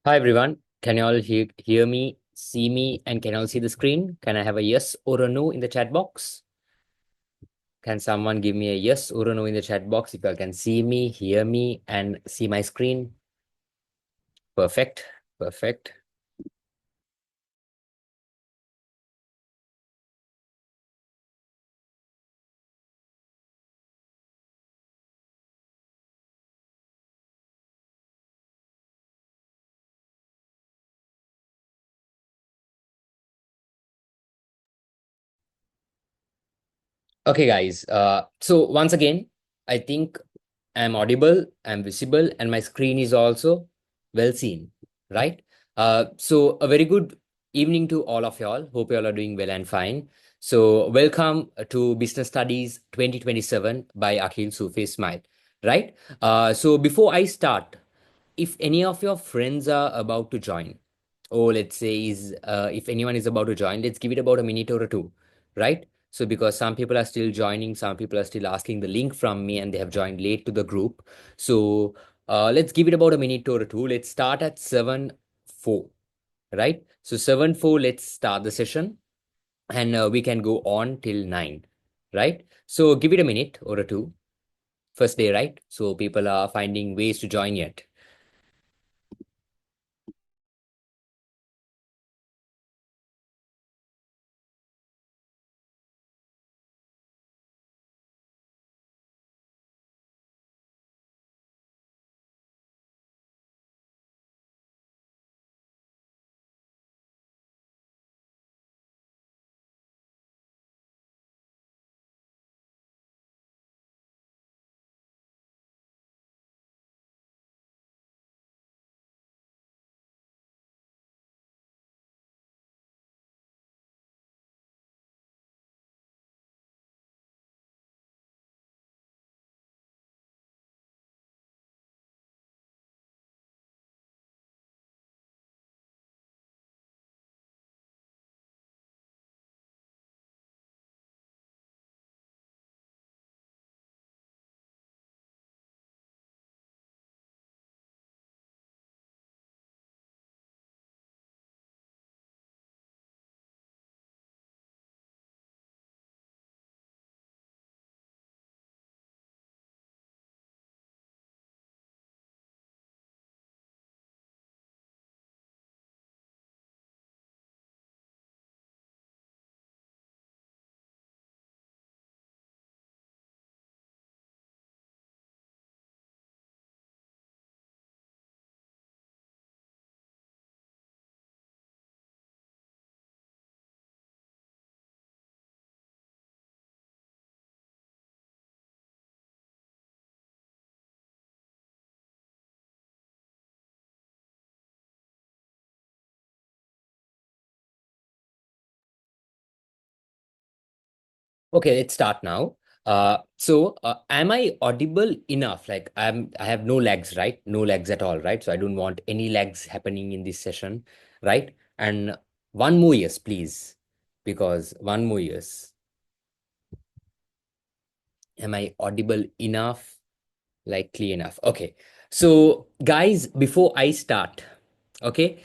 Hi everyone. Can you all hear me, see me, and can you all see the screen? Can I have a yes or a no in the chat box? Can someone give me a yes or a no in the chat box if you all can see me, hear me, and see my screen? Perfect. Perfect. Okay, guys. So once again, I think I'm audible, I'm visible, and my screen is also well seen, right? So a very good evening to all of y'all. Hope y'all are doing well and fine. So welcome to Business Studies 2027 by Akhil Sufi Smile, right? So before I start, if any of your friends are about to join, or let's say is if anyone is about to join, let's give it about a minute or two, right? So because some people are still joining, some people are still asking the link from me and they have joined late to the group. So let's give it about a minute or two. Let's start at 7:04, right? So 7:04, let's start the session and we can go on till 9, right? So give it a minute or a two. First day, right? So people are finding ways to join yet. Okay, let's start now. Am I audible enough? Like I have no lags, right? No lags at all, right? So I don't want any lags happening in this session, right? And one more yes, please, because one more yes. Am I audible enough? Likely enough. Okay. So, guys, before I start, okay,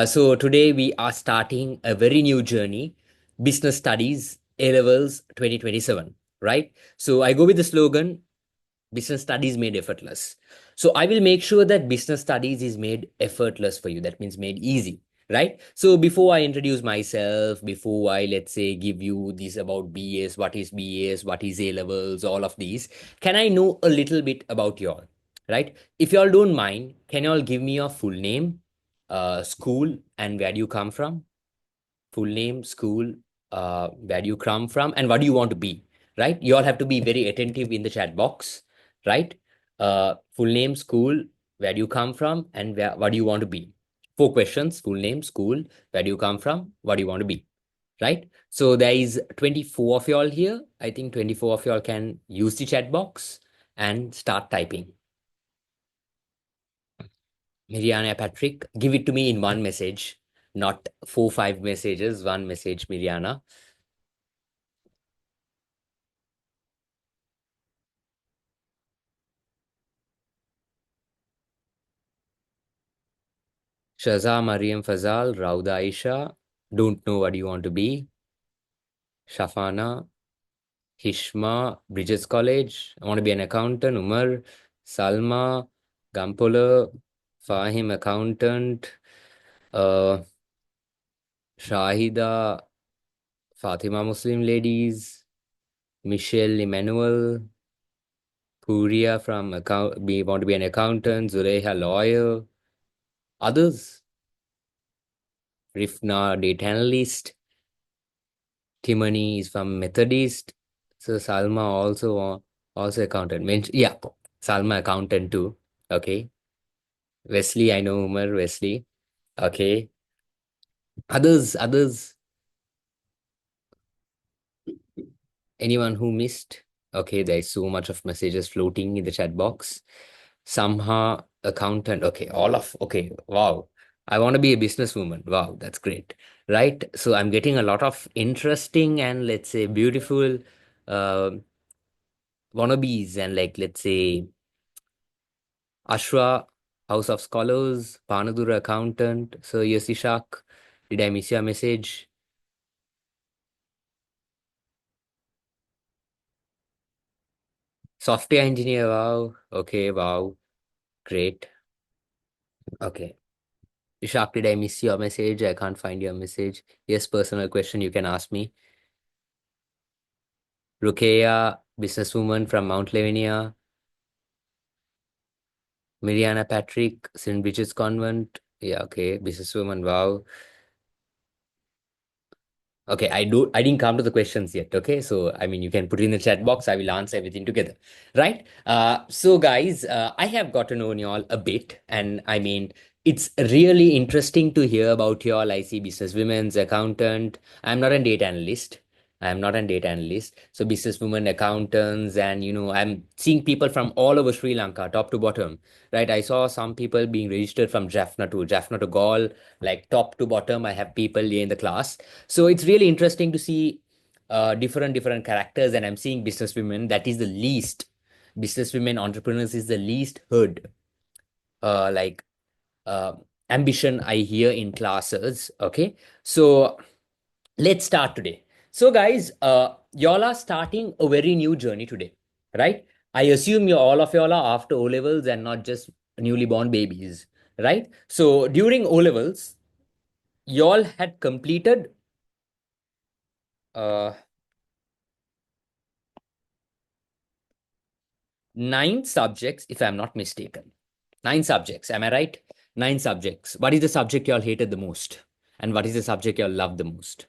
so today we are starting a very new journey, Business Studies A Levels 2027, right? So, I go with the slogan Business Studies made effortless. So I will make sure that Business Studies is made effortless for you. That means made easy, right? So before I introduce myself, before I, let's say, give you this about BS, what is BS, what is A levels, all of these, can I know a little bit about y'all, right? If y'all don't mind, can y'all give me your full name, school, and where do you come from? Full name, school, where do you come from, and what do you want to be, right? You all have to be very attentive in the chat box, right? Full name, school, where do you come from, and what do you want to be? Four questions: full name, school, where do you come from, what do you want to be, right? So there is 24 of y'all here. I think 24 of y'all can use the chat box and start typing. Miriana, Patrick, give it to me in one message, not four, five messages, one message, Miriana. Shaza Mariam Fazal, Rauda Aisha, don't know what you want to be. Shafana, Hishma, Bridges College, I want to be an accountant. Umar, Salma, Gampola, Fahim, accountant. Uh, Shahida, Fatima, Muslim ladies. Michelle, Emmanuel. Puria from account, we want to be an accountant. Zuleha, lawyer. Others, Rifna, data analyst. Timony is from Methodist. So Salma also accountant. Yeah, Salma accountant too. Okay. Wesley, I know Umar Wesley. Okay. Others, anyone who missed? Okay, there's so much of messages floating in the chat box. Somehow accountant. Okay, okay, wow. I want to be a businesswoman. Wow, that's great. Right? So I'm getting a lot of interesting and let's say beautiful uh, wannabes and like let's say Ashra, House of Scholars, Panadura accountant. So yes, Ishak, did I miss your message? Software engineer, wow. Okay, wow. Great. Okay. Ishak, did I miss your message? I can't find your message. Yes, personal question you can ask me. Rukeya, businesswoman from Mount Lavinia. Mariana Patrick, St. Bridget's Convent. Yeah, okay. Businesswoman, wow. Okay, I didn't come to the questions yet. Okay, so I mean, you can put it in the chat box. I will answer everything together, right? So guys, I have got to know y'all a bit, and I mean, it's really interesting to hear about y'all. I see business women's accountant. I'm not a data analyst. I'm not a data analyst. So businesswomen, accountants, and I'm seeing people from all over Sri Lanka, top to bottom, right? I saw some people being registered from Jaffna to Gaul, like top to bottom. I have people here in the class, so it's really interesting to see different characters, and I'm seeing businesswomen. That is the least businesswomen entrepreneurs is the least heard. Like uh, ambition I hear in classes. Okay, so let's start today. So guys, y'all are starting a very new journey today, right? I assume you all of y'all are after O levels and not just newly born babies, right? So during O levels, y'all had completed uh, 9 subjects, if I'm not mistaken. 9 subjects, am I right? 9 subjects. What is the subject y'all hated the most? And what is the subject y'all loved the most?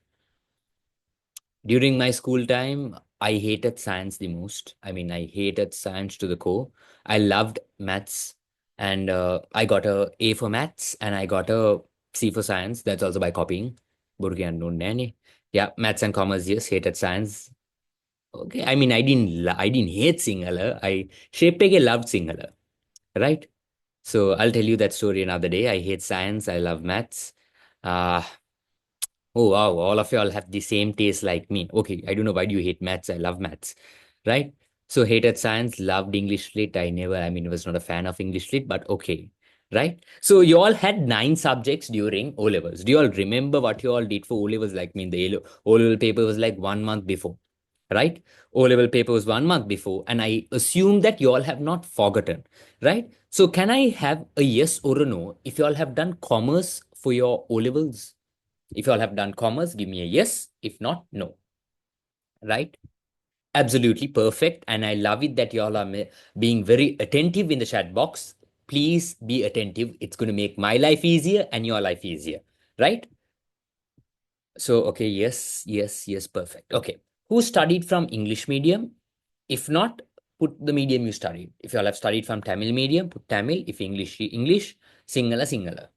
During my school time, I hated science the most. I mean, I hated science to the core. I loved maths, and I got a A for maths, and I got a C for science. That's also by copying. Burgi no nanny. Yeah, maths and commerce, yes, hated science. Okay, I mean, I didn't hate Sinhala. I Shepege loved Sinhala, right? So I'll tell you that story another day. I hate science. I love maths. Uh, oh wow, all of y'all have the same taste like me. Okay, I don't know why do you hate maths. I love maths, right? So hated science, loved English lit. I mean, was not a fan of English lit, but okay, right? So you all had 9 subjects during O levels. Do you all remember what you all did for O levels? Like, I mean, the O level paper was like 1 month before, right? O level paper was 1 month before, and I assume that you all have not forgotten, right? So can I have a yes or a no if you all have done commerce for your O levels? If you all have done commerce, give me a yes. If not, no, right? Absolutely perfect. And I love it that you all are being very attentive in the chat box. Please be attentive. It's going to make my life easier and your life easier, right? So, okay, yes, perfect. Okay. Who studied from English medium? If not, put the medium you studied. If you all have studied from Tamil medium, put Tamil. If English, English, Sinhala.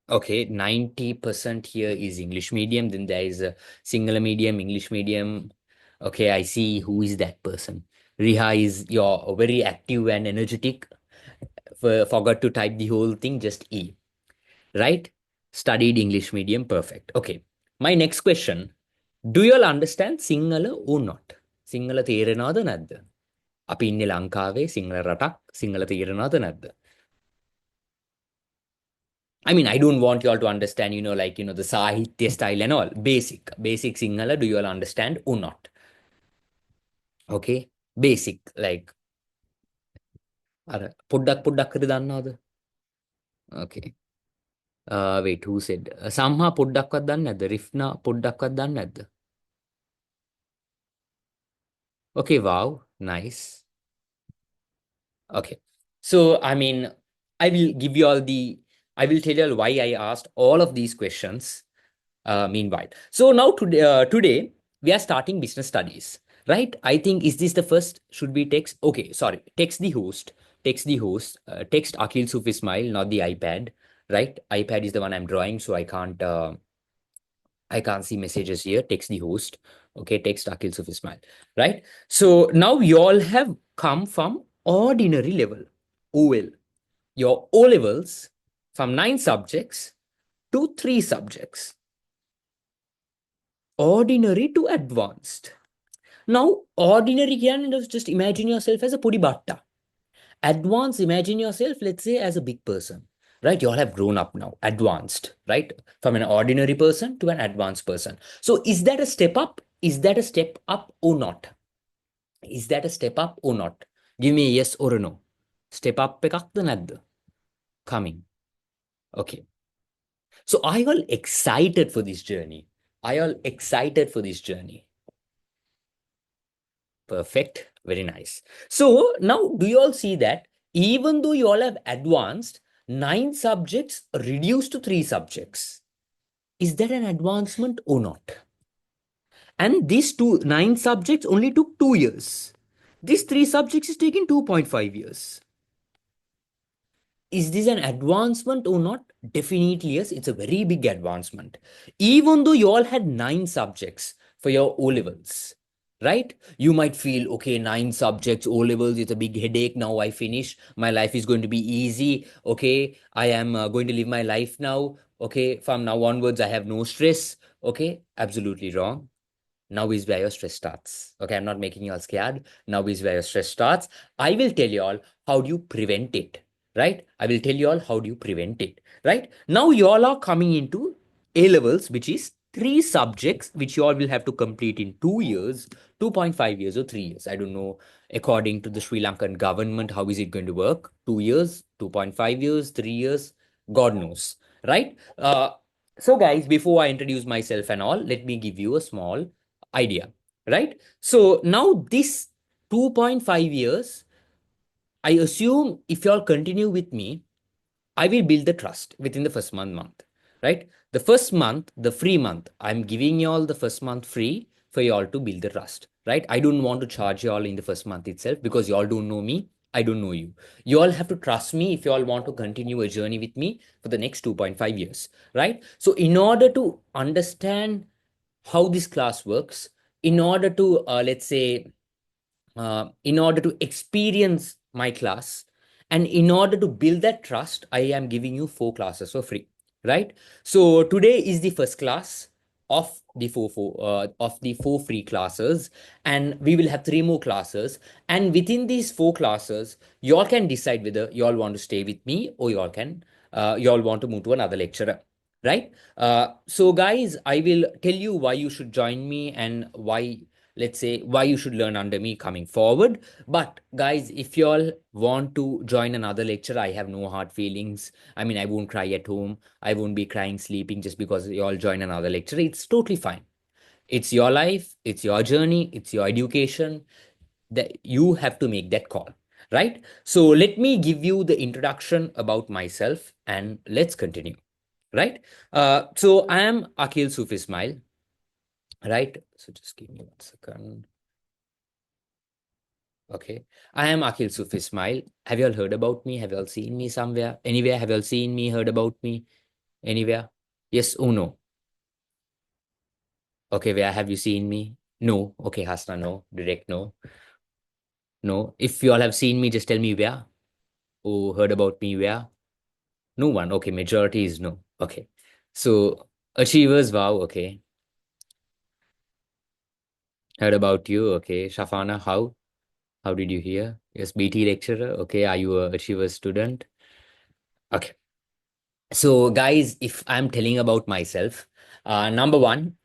Okay, 90% here is English medium. Then there is a Sinhala medium, English medium. Okay, I see who is that person. Riha is your very active and energetic. Forgot to type the whole thing, just E. Right? Studied English medium, perfect. Okay. My next question. Do you all understand Sinhala or not? Sinhala තේරෙනවද නැද්ද? අපි ඉන්නේ ලංකාවේ සිංහල රටක් සිංහල තේරෙනවද නැද්ද? I mean, I don't want you all to understand, like, the Sahitya style and all. Basic Sinhala, do you all understand or not? Okay. Basic, like, පොඩ්ඩක් කර දන්නවද? Okay. Wait, who said? Samha පොඩ්ඩක්වත් දන්නේ නැද්ද? Rifna පොඩ්ඩක්වත් දන්නේ නැද්ද? Okay, wow, nice. Okay. So, I mean, I will give you all the, I will tell you all why I asked all of these questions. Meanwhile, so now today we are starting business studies, right? I think is this the first? Should we text? Okay, sorry. Text the host. Text the host. Text Akhil Sufi Smile, not the iPad, right? iPad is the one I'm drawing, so I can't see messages here. Text the host. Okay, text Akhil Sufi Smile, right? So now you all have come from ordinary level, OL. Your O levels from 9 subjects to 3 subjects, ordinary to advanced. Now, ordinary can just imagine yourself as a pudi batta. Advanced, imagine yourself, let's say, as a big person, right? You all have grown up now, advanced, right? From an ordinary person to an advanced person. So, is that a step up? Is that a step up or not? Is that a step up or not? Give me a yes or a no. Step up එකක්ද නැද්ද? Coming. Okay. So, are you all excited for this journey? Are you all excited for this journey? Perfect. Very nice. So now do you all see that even though you all have advanced, 9 subjects reduced to 3 subjects? Is that an advancement or not? And these 9 subjects only took 2 years. These 3 subjects is taking 2.5 years. Is this an advancement or not? Definitely yes, it's a very big advancement. Even though you all had 9 subjects for your O levels, right? You might feel, okay, 9 subjects, O levels, it's a big headache. Now I finish. My life is going to be easy. Okay, I am going to live my life now. Okay, from now onwards, I have no stress. Okay, absolutely wrong. Now is where your stress starts. Okay, I'm not making you all scared. Now is where your stress starts. I will tell you all how do you prevent it, right? I will tell you all how do you prevent it, right? Now you all are coming into A levels, which is 3 subjects, which you all will have to complete in 2 years, 2.5 years or 3 years. I don't know, according to the Sri Lankan government, how is it going to work? 2 years, 2.5 years, 3 years, God knows, right? So guys, before I introduce myself and all, let me give you a small idea, right? So now this 2.5 years, I assume if you all continue with me, I will build the trust within the first month, right? The first month, the free month, I'm giving you all the first month free for you all to build the trust, right? I don't want to charge you all in the first month itself because you all don't know me. I don't know you. You all have to trust me if you all want to continue a journey with me for the next 2.5 years, right? So in order to understand how this class works, in order to, let's say, in order to experience my class, and in order to build that trust, I am giving you 4 classes for free, right? So today is the first class of the four free classes, and we will have 3 more classes. And within these 4 classes, you all can decide whether you all want to stay with me or you all want to move to another lecturer, right? So guys, I will tell you why you should join me and why, let's say, why you should learn under me coming forward. But guys, if you all want to join another lecture, I have no hard feelings. I mean, I won't cry at home. I won't be crying sleeping just because you all join another lecture. It's totally fine. It's your life, it's your journey, it's your education, that you have to make that call, right? So let me give you the introduction about myself and let's continue, right? So I am Akhil Sufi Ismail, right? So just give me 1 second. Okay. I am Akhil Sufi Ismail. Have you all heard about me? Have you all seen me somewhere? Anywhere? Have you all seen me, heard about me? Anywhere? Yes or no? Okay, where have you seen me? No. Okay, Hasna, no. Direct no. No. If you all have seen me, just tell me where. Or heard about me where? No one. Okay, majority is no. Okay. So achievers, wow, okay. Heard about you. Okay. Shafana, how? How did you hear? Yes, BT lecturer. Okay. Are you a achiever student? Okay. So, guys, if I'm telling about myself, number one,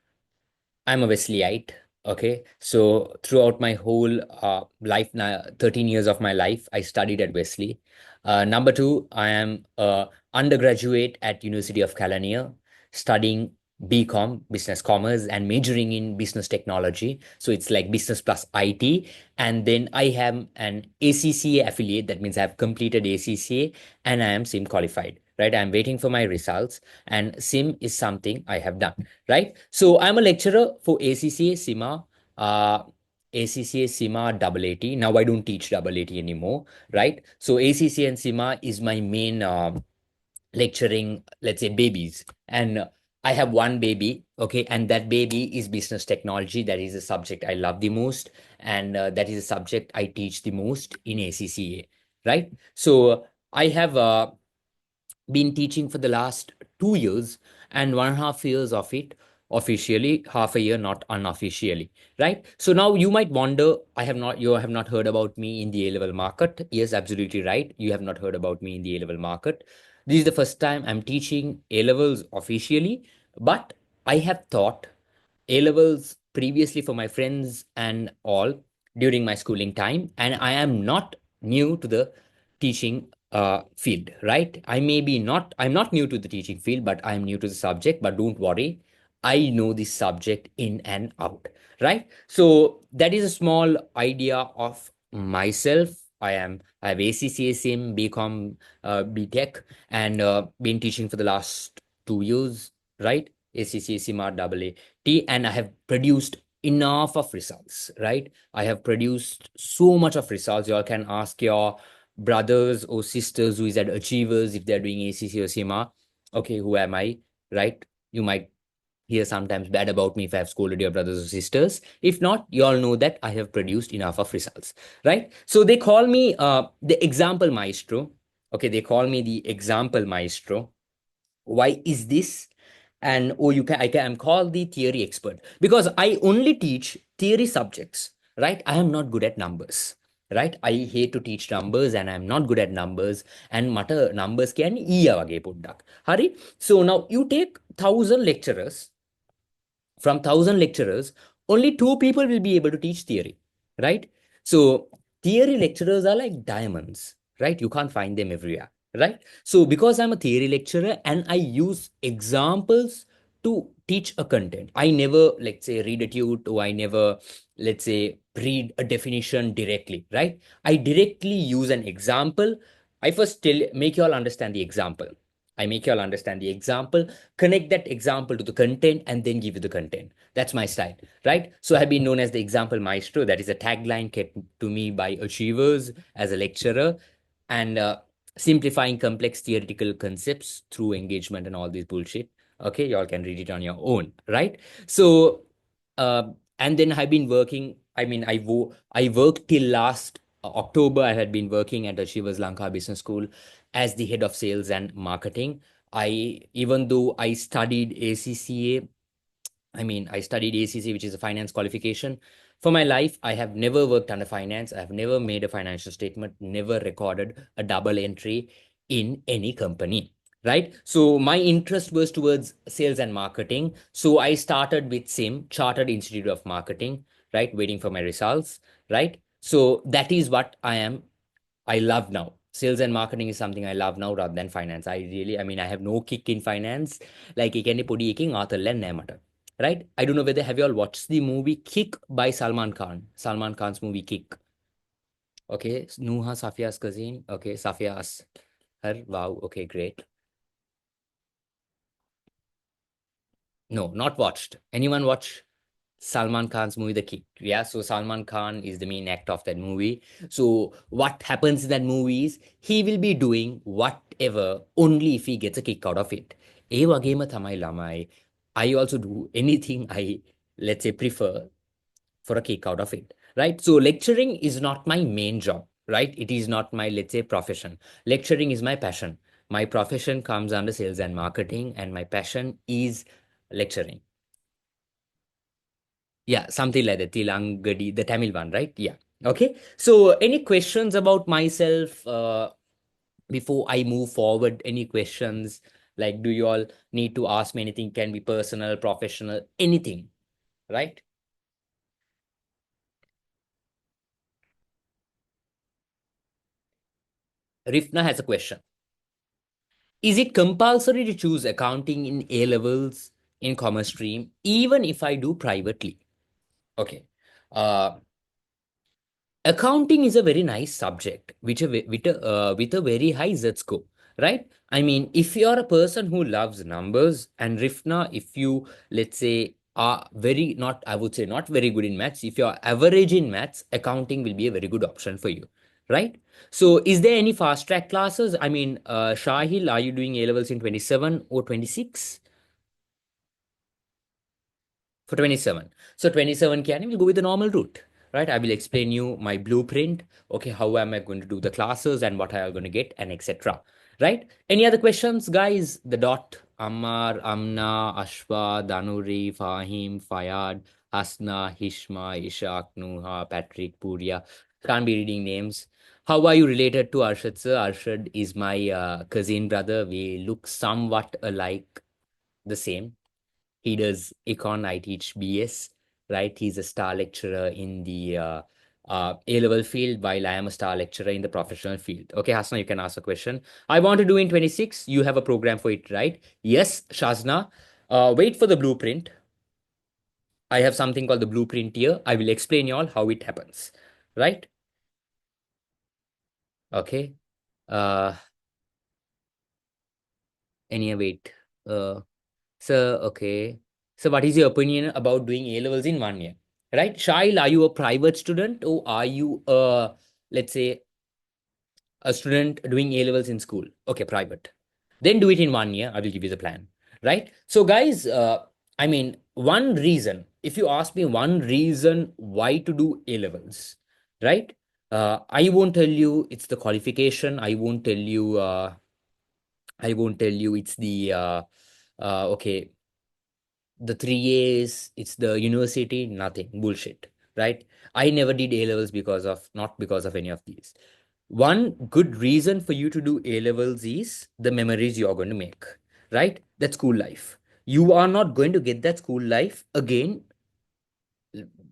I'm a Wesleyite. Okay. So throughout my whole life, now 13 years of my life, I studied at Wesley. Number two, I am a undergraduate at University of California, studying BCom, business commerce, and majoring in business technology. So it's like business plus IT. And then I have an ACCA affiliate. That means I have completed ACCA and I am SIM qualified. Right. I'm waiting for my results, and SIM is something I have done, right? So I'm a lecturer for ACCA, SIMA, uh, ACCA, SIMA, AAT. Now I don't teach AAT anymore, right? So ACCA and SIMA is my main lecturing, let's say, babies. And I have one baby, okay, and that baby is business technology. That is a subject I love the most, and that is a subject I teach the most in ACCA, right? So I have been teaching for the last 2 years, and 1.5 years of it officially, half a year not unofficially, right? So now you might wonder, you have not heard about me in the A level market. Yes, absolutely right, you have not heard about me in the A level market. This is the first time I'm teaching A levels officially, but I have taught A levels previously for my friends and all during my schooling time, and I am not new to the teaching field, right? I'm not new to the teaching field, but I'm new to the subject. But don't worry, I know this subject in and out, right? So that is a small idea of myself. I have ACCA, SIM, BCom, BTech, and been teaching for the last 2 years, right? ACCA, SIMA, AA, and I have produced enough of results, right? I have produced so much of results. You all can ask your brothers or sisters who is at Achievers if they're doing ACC or SIMA. Okay, who am I, right? You might hear sometimes bad about me if I have scolded your brothers or sisters. If not, you all know that I have produced enough of results, right? So they call me the example maestro. Okay, they call me the example maestro. Why is this? And oh, I'm called the theory expert because I only teach theory subjects, right? I am not good at numbers, right? I hate to teach numbers, and I'm not good at numbers. And matter numbers can ඊය වගේ Hari. So now you take 1,000 lecturers. From 1,000 lecturers, only two people will be able to teach theory, right? So theory lecturers are like diamonds, right? You can't find them everywhere, right? So because I'm a theory lecturer and I use examples to teach a content, I never, let's say, read a tute, or I never, let's say, read a definition directly, right? I directly use an example. I first make you all understand the example. I make you all understand the example, connect that example to the content, and then give you the content. That's my style, right? So I've been known as the example maestro. That is a tagline kept to me by Achievers as a lecturer, and simplifying complex theoretical concepts through engagement and all this bullshit. Okay, y'all can read it on your own, right? So, and then I've been working. I mean, I worked till last October. I had been working at Achievers Lanka Business School as the head of sales and marketing. Even though I studied ACCA, I studied ACC, which is a finance qualification. For my life, I have never worked under finance. I have never made a financial statement, never recorded a double entry in any company, right? So my interest was towards sales and marketing. So I started with SIM, Chartered Institute of Marketing, right? Waiting for my results, right? So that is what I love now. Sales and marketing is something I love now rather than finance. I have no kick in finance. Like, එකන්නේ පොඩි එකකින් ආතල්ලයක් නෑ මට. Right? I don't know whether have you all watched the movie Kick by Salman Khan. Salman Khan's movie Kick. Okay, Nuha Safia's cousin. Okay, Safia's her. Wow. Okay, great. No, not watched. Anyone watch Salman Khan's movie The Kick? Yeah, so Salman Khan is the main actor of that movie. So what happens in that movie is he will be doing whatever only if he gets a kick out of it. ඒ වගේම තමයි ළමයි. I also do anything I, let's say, prefer for a kick out of it, right? So lecturing is not my main job, right? It is not my, let's say, profession. Lecturing is my passion. My profession comes under sales and marketing, and my passion is lecturing. Yeah, something like that. Tilangadi, the Tamil one, right? Yeah. Okay. So, any questions about myself before I move forward? Any questions? Like, do you all need to ask me anything? Can be personal, professional, anything, right? Rifna has a question. Is it compulsory to choose accounting in A levels in commerce stream, even if I do privately? Okay. Uh, Accounting is a very nice subject, which with a very high Z score, right? I mean, if you're a person who loves numbers, and Rifna, if you, let's say, are very not, I would say not very good in maths, if you're average in maths, accounting will be a very good option for you, right? So, is there any fast track classes? I mean, Shahil, are you doing A levels in 27 or 26? For 27. So 27 can will go with the normal route, right? I will explain you my blueprint. Okay, how am I going to do the classes and what I am going to get and etc. Right? Any other questions, guys? The dot, Ammar, Amna, Ashwa, Danuri, Fahim, Fayad, Hasna, Hishma, Ishaq, Nuha, Patrick, Puria. Can't be reading names. How are you related to Arshad, sir? Arshad is my cousin brother. We look somewhat alike, the same. He does econ, I teach BS, right? He's a star lecturer in the A level field, while I am a star lecturer in the professional field. Okay, Hasna, you can ask a question. I want to do in 26. You have a program for it, right? Yes, Shazna. Wait for the blueprint. I have something called the blueprint here. I will explain you all how it happens, right? Okay. Uh, wait. Uh, okay. So, what is your opinion about doing A levels in 1 year? Right? Shail, are you a private student or are you let's say, a student doing A levels in school? Okay, private. Then do it in 1 year. I will give you the plan. Right? So, guys, I mean, one reason, if you ask me one reason why to do A levels, right? I won't tell you it's the qualification. I won't tell you it's the okay, the 3 A's, it's the university, nothing, bullshit, right? I never did A levels because of, not because of any of these. One good reason for you to do A levels is the memories you are going to make, right? That school life. You are not going to get that school life again.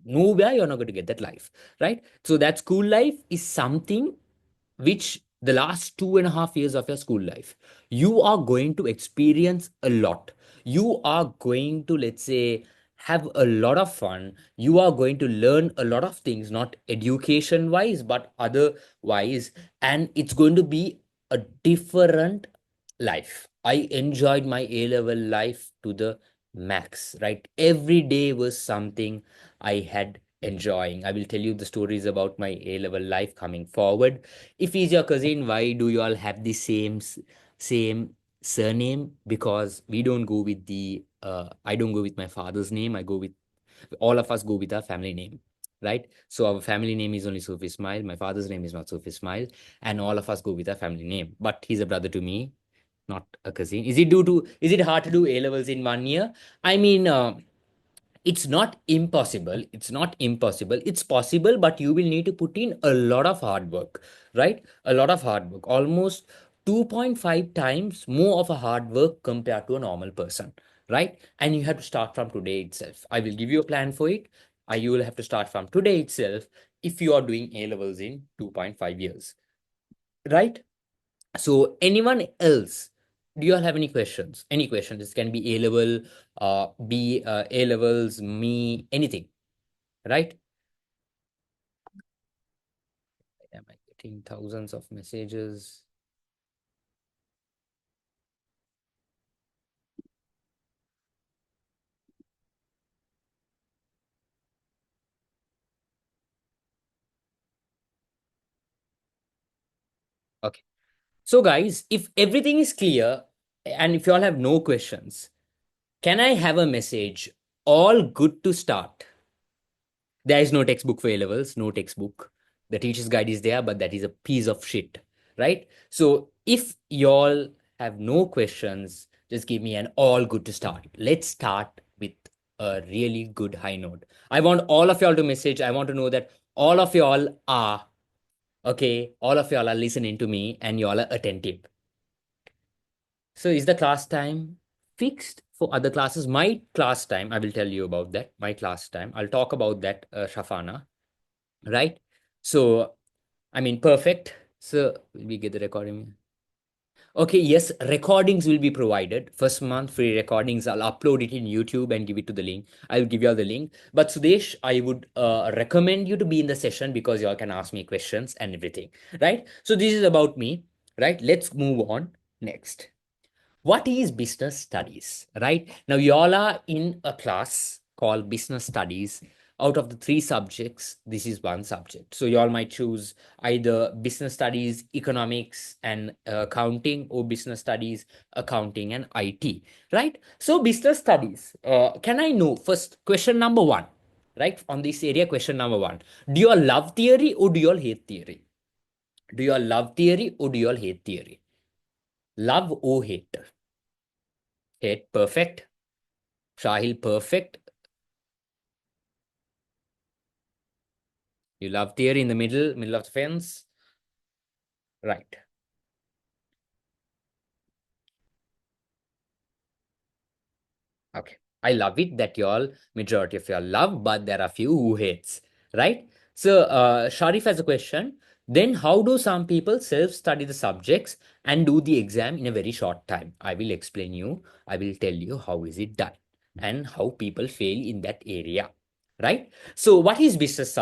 Nowhere you're not going to get that life, right? So that school life is something which the last 2.5 years of your school life, you are going to experience a lot. You are going to, let's say, have a lot of fun. You are going to learn a lot of things, not education wise, but otherwise. And it's going to be a different life. I enjoyed my A level life to the max, right? Every day was something I had enjoying. I will tell you the stories about my A level life coming forward. If he's your cousin, why do you all have the same surname? Because we don't go with the I don't go with my father's name. I go with, all of us go with our family name, right? So our family name is only Sufi Ismail. My father's name is not Sufi Ismail, and all of us go with our family name. But he's a brother to me, not a cousin. Is it hard to do A levels in 1 year? I mean, it's not impossible. It's not impossible. It's possible, but you will need to put in a lot of hard work, right? A lot of hard work, almost 2.5 times more of a hard work compared to a normal person, right? And you have to start from today itself. I will give you a plan for it. You will have to start from today itself if you are doing A levels in 2.5 years, right? So, anyone else? Do you all have any questions? Any questions? This can be A level, B, A levels, me, anything, right? Am I getting thousands of messages? Okay. So, guys, if everything is clear and if you all have no questions, can I have a message? All good to start. There is no textbook for A levels, no textbook. The teacher's guide is there, but that is a piece of shit, right? So if y'all have no questions, just give me an all good to start. Let's start with a really good high note. I want all of y'all to message. I want to know that all of y'all are, okay, all of y'all are listening to me and y'all are attentive. So is the class time fixed for other classes? My class time, I will tell you about that. My class time, I'll talk about that, Shafana, right? So, I mean, perfect. So we get the recording. Okay, yes, recordings will be provided. First month free recordings. I'll upload it in YouTube and give it to the link. I'll give you all the link. But Sudesh, I would recommend you to be in the session because y'all can ask me questions and everything, right? So this is about me, right? Let's move on next. What is business studies, right? Now, you all are in a class called business studies. Out of the three subjects, this is one subject. So, you all might choose either business studies, economics, and accounting, or business studies, accounting, and IT, right? So, business studies, can I know first, question number one, right? On this area, question number one. Do you all love theory or do you all hate theory? Do you all love theory or do you all hate theory? Love or hate? Hate, perfect. Shahil, perfect. You love theory in the middle of the fence. Right. Okay. I love it that y'all, majority of y'all love, but there are few who hates. Right? So, Sharif has a question. Then how do some people self-study the subjects and do the exam in a very short time? I will explain you. I will tell you how is it done and how people fail in that area. Right? So, what is business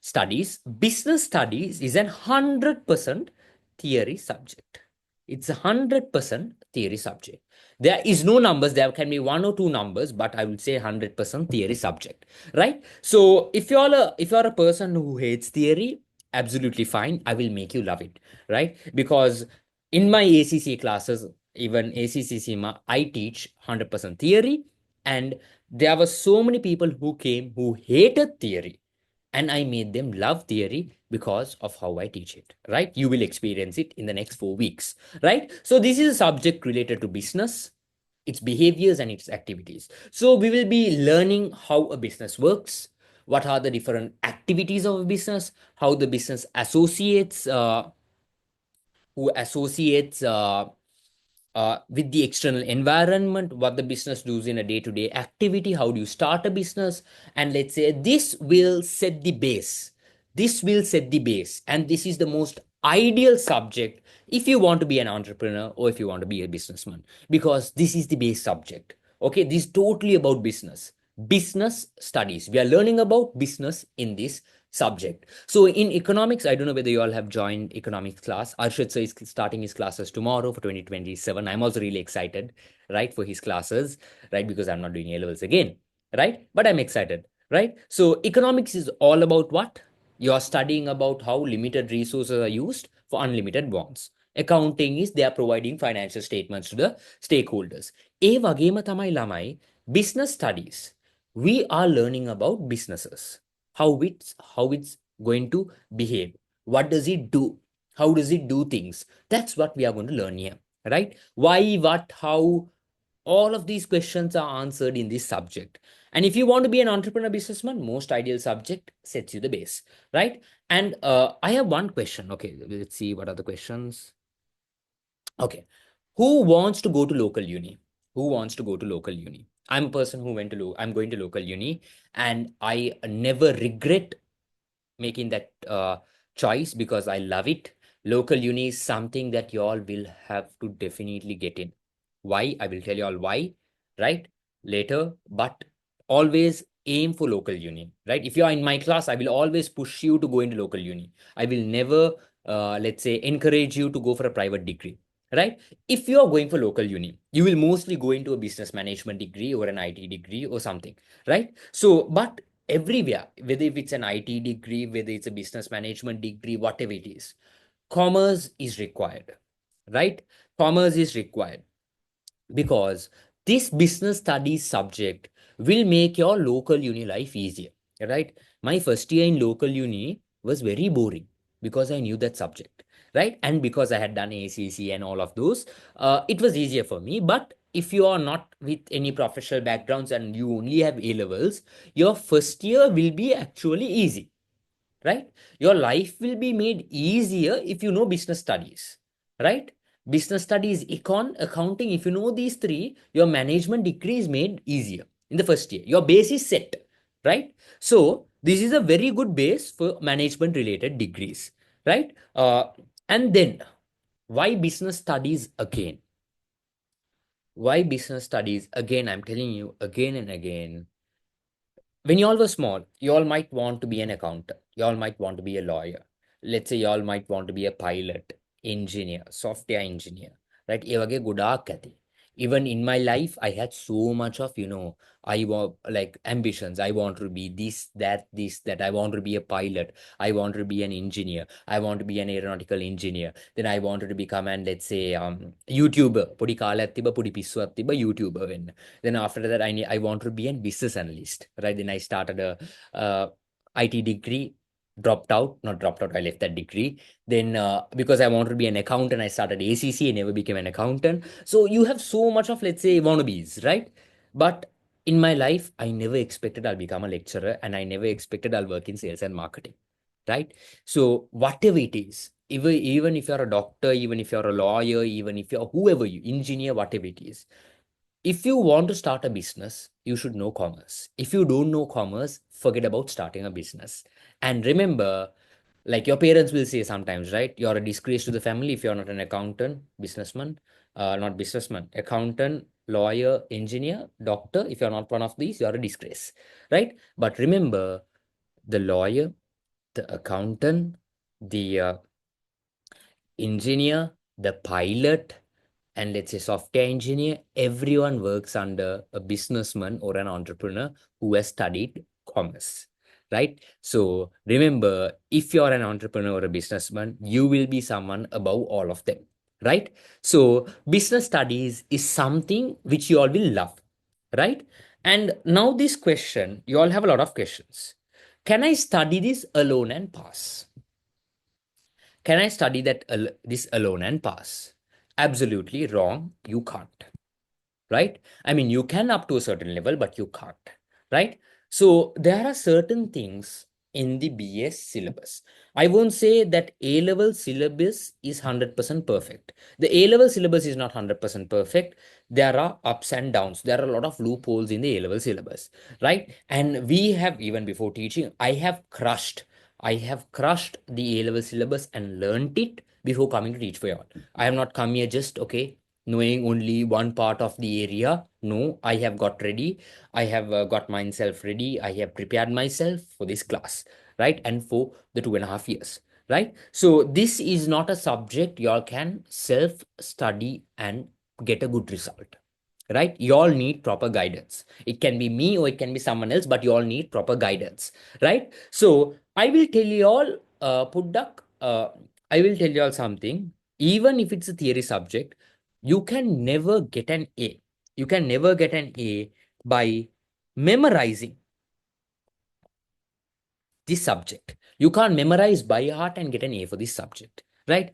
studies? Business studies is an 100% theory subject. It's a 100% theory subject. There is no numbers. There can be one or two numbers, but I would say 100% theory subject, right? So if you're a person who hates theory, absolutely fine. I will make you love it, right? Because in my ACC classes, even ACC CIMA, I teach 100% theory, and there were so many people who came who hated theory, and I made them love theory because of how I teach it, right? You will experience it in the next 4 weeks, right? So this is a subject related to business, its behaviors and its activities. So we will be learning how a business works, what are the different activities of a business, how the business associates, who associates with the external environment, what the business does in a day-to-day activity, how do you start a business, and let's say this will set the base. This will set the base, and this is the most ideal subject if you want to be an entrepreneur or if you want to be a businessman, because this is the base subject. Okay, this is totally about business. Business studies. We are learning about business in this subject. So in economics, I don't know whether you all have joined economics class. Arshad sir is starting his classes tomorrow for 2027. I'm also really excited, right, for his classes, right, because I'm not doing A levels again, right? But I'm excited, right? So economics is all about what? You're studying about how limited resources are used for unlimited bonds. Accounting is they are providing financial statements to the stakeholders. A වගේම තමයි ළමයි business studies. We are learning about businesses, how it's going to behave, what does it do, how does it do things. That's what we are going to learn here, right? Why, what, how, all of these questions are answered in this subject. And if you want to be an entrepreneur businessman, most ideal subject sets you the base, right? And I have one question. Okay, let's see what are the questions. Okay. Who wants to go to local uni? Who wants to go to local uni? I'm a person who went to I'm going to local uni, and I never regret making that choice because I love it. Local uni is something that you all will have to definitely get in. Why? I will tell you all why, right? Later, but always aim for local uni, right? If you are in my class, I will always push you to go into local uni. I will never, let's say, encourage you to go for a private degree, right? If you are going for local uni, you will mostly go into a business management degree or an IT degree or something, right? So, but everywhere, whether if it's an IT degree, whether it's a business management degree, whatever it is, commerce is required, right? Commerce is required because this business studies subject will make your local uni life easier, right? My first year in local uni was very boring because I knew that subject, right? And because I had done ACC and all of those, it was easier for me. But if you are not with any professional backgrounds and you only have A levels, your first year will be actually easy, right? Your life will be made easier if you know business studies, right? business studies, econ, accounting. If you know these three, your management degree is made easier in the first year. Your base is set, right? So this is a very good base for management related degrees, right? And then why business studies again? Why business studies again? I'm telling you again and again. When y'all were small, y'all might want to be an accountant. Y'all might want to be a lawyer. Let's say y'all might want to be a pilot, engineer, software engineer, right? ඒ වගේ ගොඩාක් ඇති. Even in my life, I had so much of, I want like ambitions. I want to be this, that. I want to be a pilot. I want to be an engineer. I want to be an aeronautical engineer. Then I wanted to become an, let's say, YouTuber. පොඩි කාලයක් තිබ්බ පොඩි පිස්සුවක් තිබ්බ YouTuber වෙන්න. Then after that, I want to be a business analyst, right? Then I started a IT degree, dropped out, not dropped out, I left that degree. Then because I wanted to be an accountant, I started ACC, I never became an accountant. So you have so much of, let's say, wannabes, right? But in my life, I never expected I'll become a lecturer, and I never expected I'll work in sales and marketing, right? So whatever it is, even if you're a doctor, even if you're a lawyer, even if you're whoever you, engineer, whatever it is, if you want to start a business, you should know commerce. If you don't know commerce, forget about starting a business. And remember, like your parents will say sometimes, right? You're a disgrace to the family if you're not an accountant, businessman, not businessman, accountant, lawyer, engineer, doctor. If you're not one of these, you're a disgrace, right? But remember, the lawyer, the accountant, the engineer, the pilot, and let's say software engineer, everyone works under a businessman or an entrepreneur who has studied commerce, right? So remember, if you're an entrepreneur or a businessman, you will be someone above all of them, right? So business studies is something which you all will love, right? And now this question, you all have a lot of questions. Can I study this alone and pass? Can I study this alone and pass? Absolutely wrong. You can't, right? I mean, you can up to a certain level, but you can't, right? So there are certain things in the BS syllabus. I won't say that A level syllabus is 100% perfect. The A level syllabus is not 100% perfect. There are ups and downs. There are a lot of loopholes in the A level syllabus, right? And we have, even before teaching, I have crushed the A level syllabus and learned it before coming to teach for y'all. I have not come here just, okay, knowing only one part of the area. No, I have got ready. I have got myself ready. I have prepared myself for this class, right? And for the 2.5 years, right? So this is not a subject y'all can self study and get a good result, right? You all need proper guidance. It can be me or it can be someone else, but you all need proper guidance, right? So I will tell you all, Puddak, I will tell you all something. Even if it's a theory subject, you can never get an A. You can never get an A by memorizing this subject. You can't memorize by heart and get an A for this subject, right?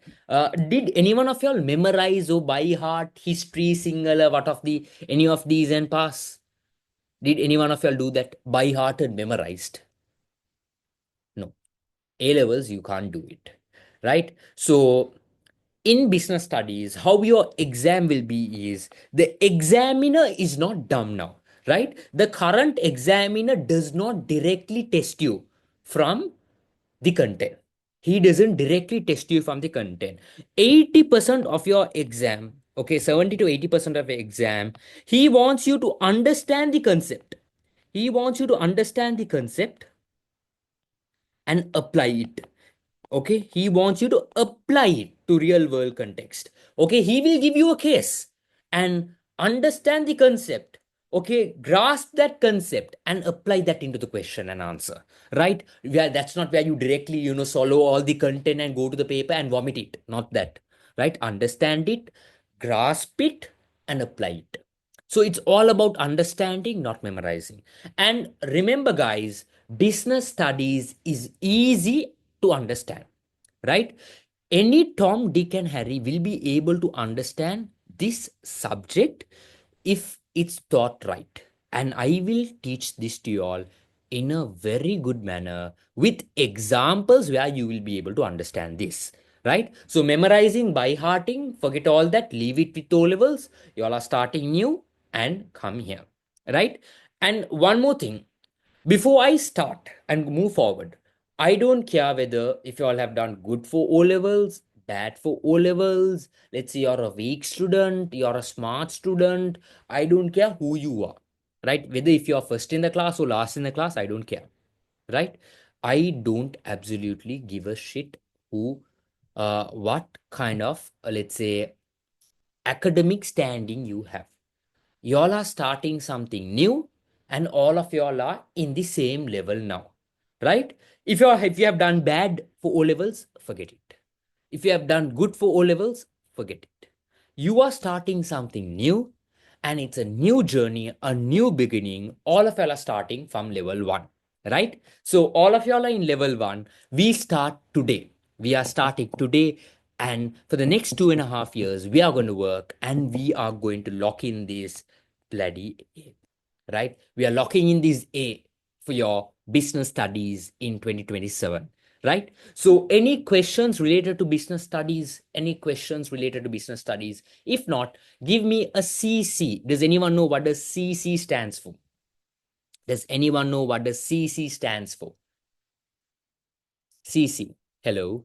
Did any one of y'all memorize or by heart history, singular, what of the any of these and pass? Did any one of y'all do that by heart and memorized? No. A levels, you can't do it, right? So in business studies, how your exam will be is the examiner is not dumb now, right? The current examiner does not directly test you from the content. He doesn't directly test you from the content. 80% of your exam, okay, 70 to 80% of your exam, he wants you to understand the concept. He wants you to understand the concept and apply it. Okay, he wants you to apply it to real world context. Okay, he will give you a case and understand the concept. Okay, grasp that concept and apply that into the question and answer, right? Yeah, that's not where you directly, swallow all the content and go to the paper and vomit it. Not that, right? Understand it, grasp it, and apply it. So it's all about understanding, not memorizing. And remember, guys, business studies is easy to understand, right? Any Tom, Dick, and Harry will be able to understand this subject if it's taught right. And I will teach this to you all in a very good manner with examples where you will be able to understand this, right? So memorizing, by hearting, forget all that, leave it with O levels. You all are starting new and come here, right? And one more thing, before I start and move forward, I don't care whether if you all have done good for O levels, bad for O levels. Let's say you're a weak student, you're a smart student. I don't care who you are, right? Whether if you're first in the class or last in the class, I don't care, right? I don't absolutely give a shit who, what kind of, let's say, academic standing you have. Y'all are starting something new, and all of y'all are in the same level now, right? If you have done bad for O levels, forget it. If you have done good for O levels, forget it. You are starting something new, and it's a new journey, a new beginning. All of y'all are starting from level one, right? So all of y'all are in level one. We start today. We are starting today. And for the next 2.5 years, we are going to work and we are going to lock in this bloody A, right? We are locking in this A for your business studies in 2027, right? So any questions related to business studies? Any questions related to business studies? If not, give me a CC. Does anyone know what does CC stands for? Does anyone know what does CC stands for? CC. Hello.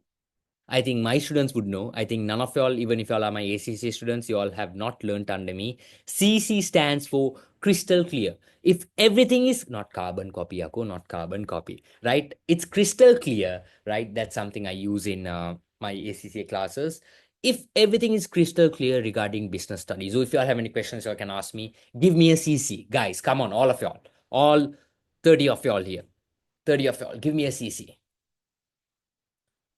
I think my students would know. I think none of y'all, even if y'all are my ACC students, you all have not learned under me. CC stands for crystal clear. If everything is not carbon copy, Ako, not carbon copy, right? It's crystal clear, right? That's something I use in my ACCA classes. If everything is crystal clear regarding business studies, or if y'all have any questions, y'all can ask me. Give me a CC. Guys, come on, all of y'all. All 30 of y'all here. 30 of y'all. Give me a CC.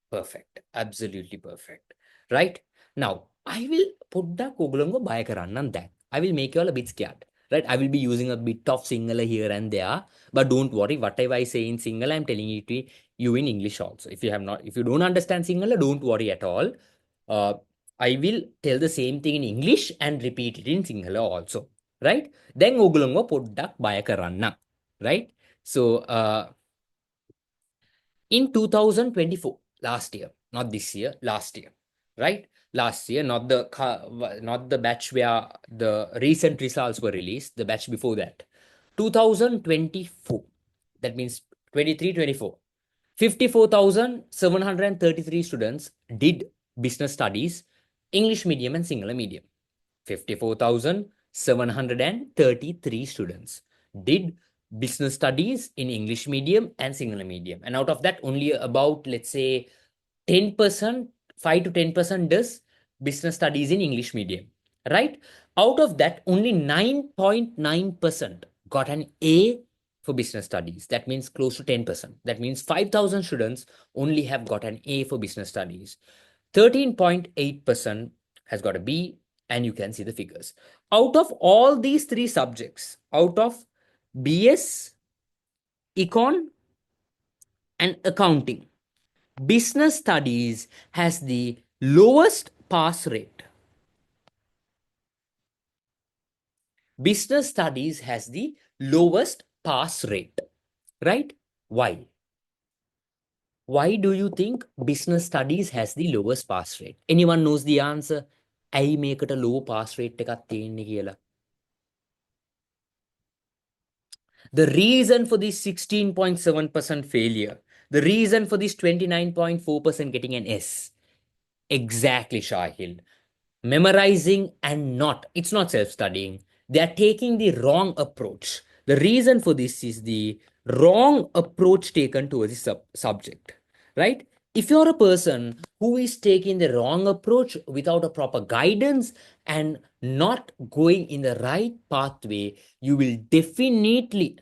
Perfect. Absolutely perfect. Right? Now, I will put the Kogulango Bayakaran that. I will make you all a bit scared. Right? I will be using a bit of Sinhala here and there. But don't worry, whatever I say in Sinhala, I'm telling it to you in English also. If you don't understand Sinhala, don't worry at all. Uh, I will tell the same thing in English and repeat it in Sinhala also. Right? Then Kogulango put the Bayakaran. Right? So in 2024, last year, not this year, last year, right? Last year, not the batch where the recent results were released, the batch before that. 2024, that means 23, 24. 54,733 students did business studies, English medium and Sinhala medium. 54,733 students did business studies in English medium and Sinhala medium. And out of that, only about, let's say, 10%, 5 to 10% does business studies in English medium, right? Out of that, only 9.9% got an A for business studies. That means close to 10%. That means 5,000 students only have got an A for business studies. 13.8% has got a B, and you can see the figures. Out of all these three subjects, out of BS, Econ, and Accounting, business studies has the lowest pass rate. Business studies has the lowest pass rate, right? Why? Why do you think business studies has the lowest pass rate? Anyone knows the answer? ඇයි මේකට low pass rate එකක් තියෙන්නේ කියලා? The reason for this 16.7% failure, the reason for this 29.4% getting an S, exactly, Shahil. Memorizing and not, it's not self-studying. They are taking the wrong approach. The reason for this is the wrong approach taken towards the subject, right? If you're a person who is taking the wrong approach without a proper guidance and not going in the right pathway, you will definitely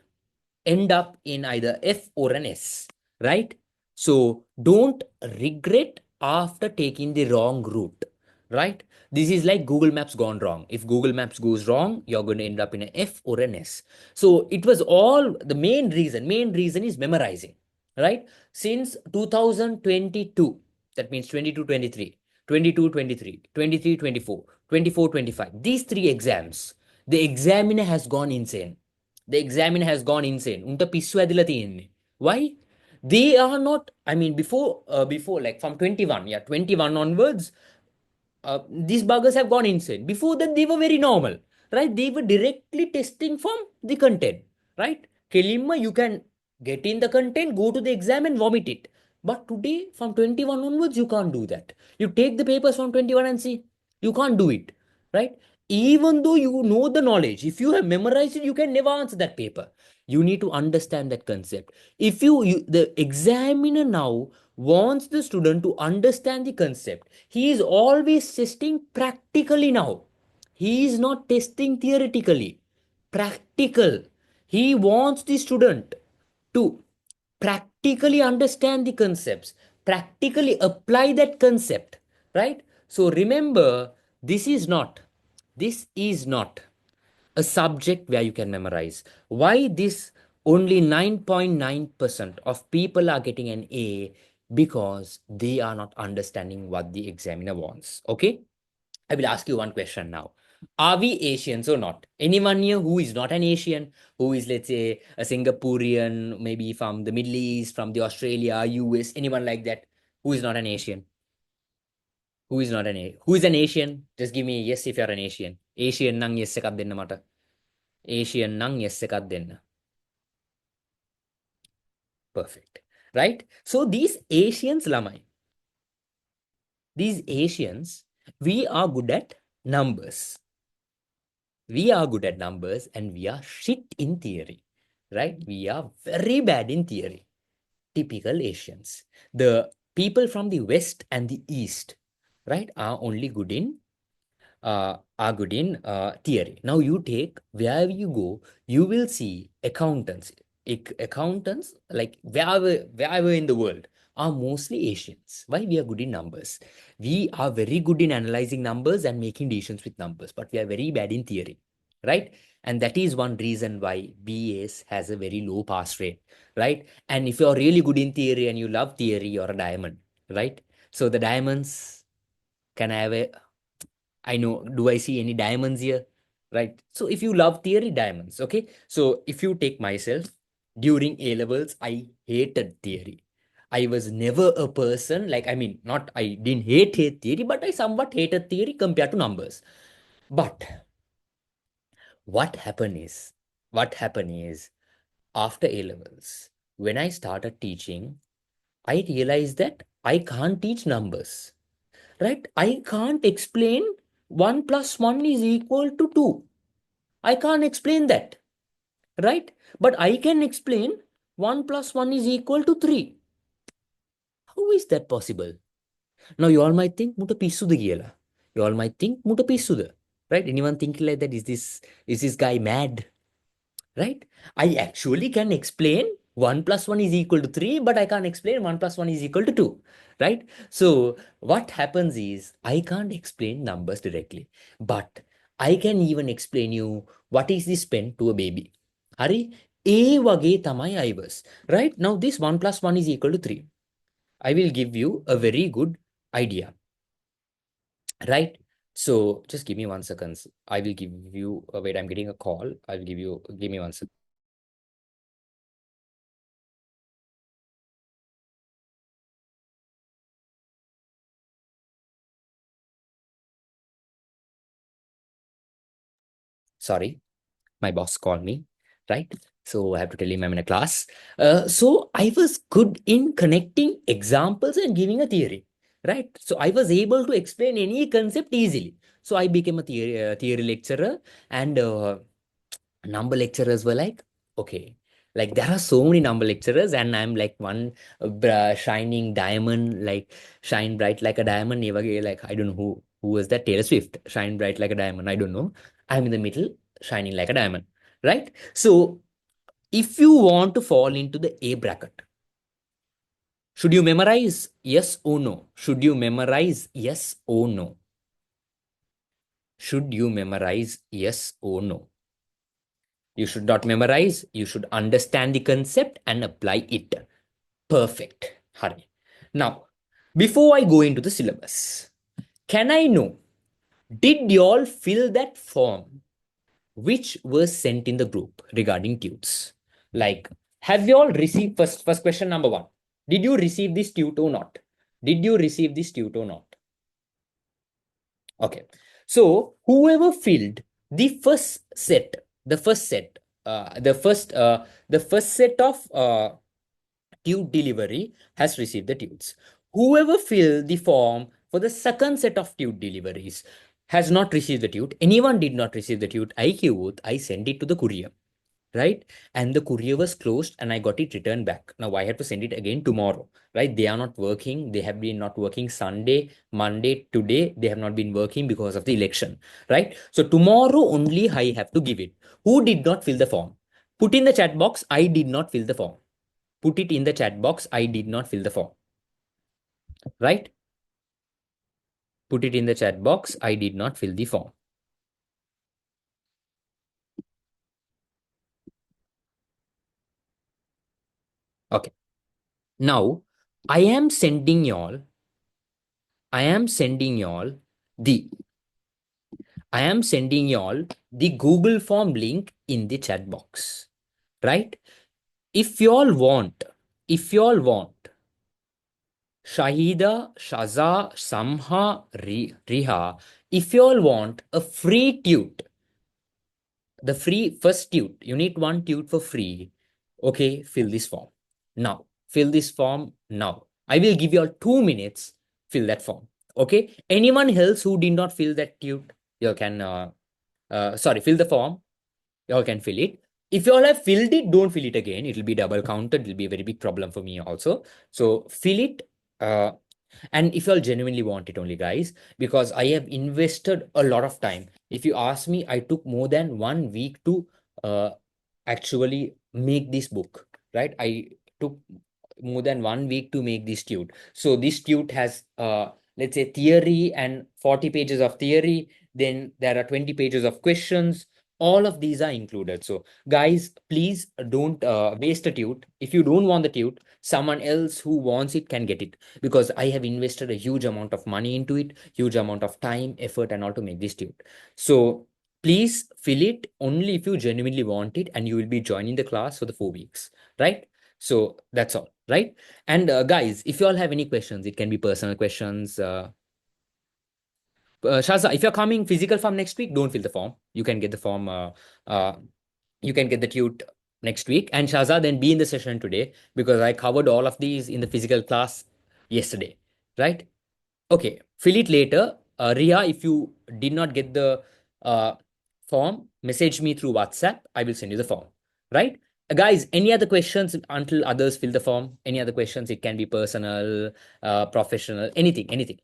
end up in either F or an S, right? So don't regret after taking the wrong route, right? This is like Google Maps gone wrong. If Google Maps goes wrong, you're going to end up in an F or an S. So it was all the main reason is memorizing, right? Since 2022, that means 22, 23, 22, 23, 23, 24, 24, 25. These three exams, the examiner has gone insane. The examiner has gone insane. උන්ට පිස්සු ඇදලා තියෙන්නේ. Why? They are not, I mean, before like from 21, yeah, 21 onwards, these buggers have gone insane. Before that, they were very normal, right? They were directly testing from the content, right? Kelimma, you can get in the content, go to the exam and vomit it. But today, from 21 onwards, you can't do that. You take the papers from 21 and see, you can't do it, right? Even though you know the knowledge, if you have memorized it, you can never answer that paper. You need to understand that concept. If the examiner now wants the student to understand the concept, he is always testing practically now. He is not testing theoretically. Practical. He wants the student to practically understand the concepts, practically apply that concept, right? So remember, this is not, this is not a subject where you can memorize. Why this only 9.9% of people are getting an A? Because they are not understanding what the examiner wants. Okay? I will ask you one question now. Are we Asians or not? Anyone here who is not an Asian, who is, let's say, a Singaporean, maybe from the Middle East, from the Australia, US, anyone like that, who is not an Asian? Who is not an A? Who is an Asian? Just give me a yes if you're an Asian. Asian nang yes එකක් දෙන්න මට. Asian nang yes එකක් දෙන්න. Perfect. Right? So these Asians lamai, these Asians, we are good at numbers. We are good at numbers and we are shit in theory, right? We are very bad in theory. Typical Asians. The people from the West and the East, right, are only good in theory. Now you take wherever you go, you will see accountants. Accountants, like wherever in the world, are mostly Asians. Why? We are good in numbers. We are very good in analyzing numbers and making decisions with numbers, but we are very bad in theory, right? And that is one reason why BAS has a very low pass rate, right? And if you're really good in theory and you love theory, you're a diamond, right? So the diamonds, can I have a, I know, do I see any diamonds here? Right. So if you love theory, diamonds. Okay. So if you take myself, during A levels, I hated theory. I was never a person like, I mean, not, I didn't hate theory, but I somewhat hated theory compared to numbers. But what happened is, what happened is after A levels, when I started teaching, I realized that I can't teach numbers, right? I can't explain 1 plus 1 is equal to 2. I can't explain that, right? But I can explain 1 plus 1 is equal to 3. How is that possible? Now you all might think, muta pissuda කියලා. You all might think, muta pissuda. Right? Anyone thinking like that? Is this guy mad? Right? I actually can explain 1 plus 1 is equal to 3, but I can't explain 1 plus 1 is equal to 2. Right? So what happens is I can't explain numbers directly, but I can even explain you what is this pen to a baby. Hari, A wage tamai I was. Right? Now this 1 plus 1 is equal to 3. I will give you a very good idea. Right? So just give me 1 second. I will give you, wait, I'm getting a call. I will give me 1 second. Sorry, my boss called me, right? So I have to tell him I'm in a class. So I was good in connecting examples and giving a theory, right? So I was able to explain any concept easily. So I became a theory lecturer, and number lecturers were like, okay, like there are so many number lecturers, and I'm like one shining diamond, like shine bright like a diamond. Like I don't know who was that, Taylor Swift, shine bright like a diamond. I don't know. I'm in the middle, shining like a diamond, right? So if you want to fall into the A bracket, should you memorize? Yes or no? Should you memorize? Yes or no? Should you memorize? Yes or no? You should not memorize. You should understand the concept and apply it. Perfect. Hari. Now, before I go into the syllabus, can I know, did y'all fill that form which was sent in the group regarding tunes? Like, have y'all received, first question number one, Did you receive this tute or not? Did you receive this tute or not? Okay. So whoever filled the first set, the first set, the first set of tube delivery has received the tubes. Whoever filled the form for the second set of tube deliveries has not received the tube. Anyone did not receive the tube. I queued. I sent it to the courier, right? And the courier was closed and I got it returned back. Now I have to send it again tomorrow, right? They are not working. They have been not working Sunday, Monday, today. They have not been working because of the election, right? So tomorrow only I have to give it. Who did not fill the form? Put in the chat box, I did not fill the form. Put it in the chat box, I did not fill the form, right? Put it in the chat box, I did not fill the form. Okay. Now, I am sending y'all, I am sending y'all the I am sending y'all the Google Form link in the chat box, right? If y'all want, if y'all want, Shahida, Shaza, Samha, Riha, if y'all want a free tute, the free first tute, you need one tute for free. Okay, fill this form now. Fill this form now. I will give you all 2 minutes. Fill that form. Okay. Anyone else who did not fill that tute, you can sorry, fill the form. You all can fill it. If you all have filled it, don't fill it again. It will be double counted. It will be a very big problem for me also. So fill it. Uh, and if you all genuinely want it only, guys, because I have invested a lot of time. If you ask me, I took more than 1 week to uh, actually make this book, right? I took more than 1 week to make this tute. So this tute has, let's say, theory and 40 pages of theory. Then there are 20 pages of questions. All of these are included. So guys, please don't waste a tute. If you don't want the tute, someone else who wants it can get it, because I have invested a huge amount of money into it, huge amount of time, effort, and all to make this tute. So please fill it only if you genuinely want it, and you will be joining the class for the 4 weeks, right? So that's all, right? And guys, if you all have any questions, it can be personal questions. Shaza, if you're coming physical form next week, don't fill the form. You can get the form. Uh, you can get the tute next week. And Shaza, then be in the session today, because I covered all of these in the physical class yesterday, right? Okay, fill it later. Ria, if you did not get the uh, form, message me through WhatsApp. I will send you the form, right? Guys, any other questions until others fill the form? Any other questions? It can be personal, professional, anything, anything.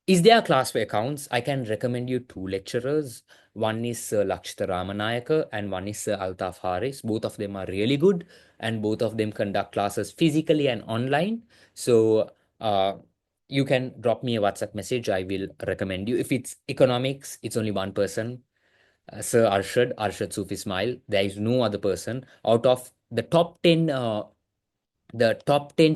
Is there a class for accounts? I can recommend you two lecturers. One is Lakshita Ramanayaka and one is Altaf Haris. Both of them are really good, and both of them conduct classes physically and online. So uh, you can drop me a WhatsApp message. I will recommend you. If it's economics, it's only one person, Sir Arshad Sufi Ismail. There is no other person. Out of the top 10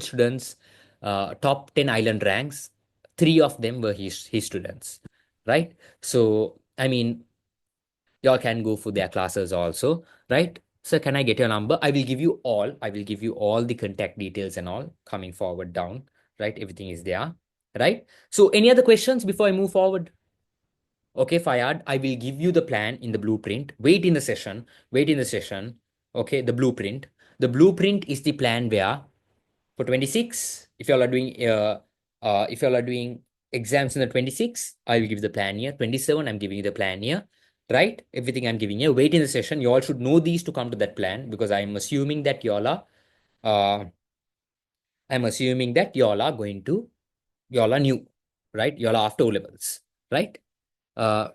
students, top 10 island ranks, three of them were his students, right? So, I mean, y'all can go for their classes also, right? So, can I get your number? I will give you all the contact details and all coming forward down, right? Everything is there, right? So, any other questions before I move forward? Okay, Fayad, I will give you the plan in the blueprint. Wait in the session. Wait in the session. Okay, the blueprint. The blueprint is the plan where for 26, if you all are doing exams in the 26, I will give the plan here. 27, I'm giving you the plan here, right? Everything I'm giving you. Wait in the session. You all should know these to come to that plan, because uh, I'm assuming that y'all are new, right? Y'all are after O levels, right? Uh,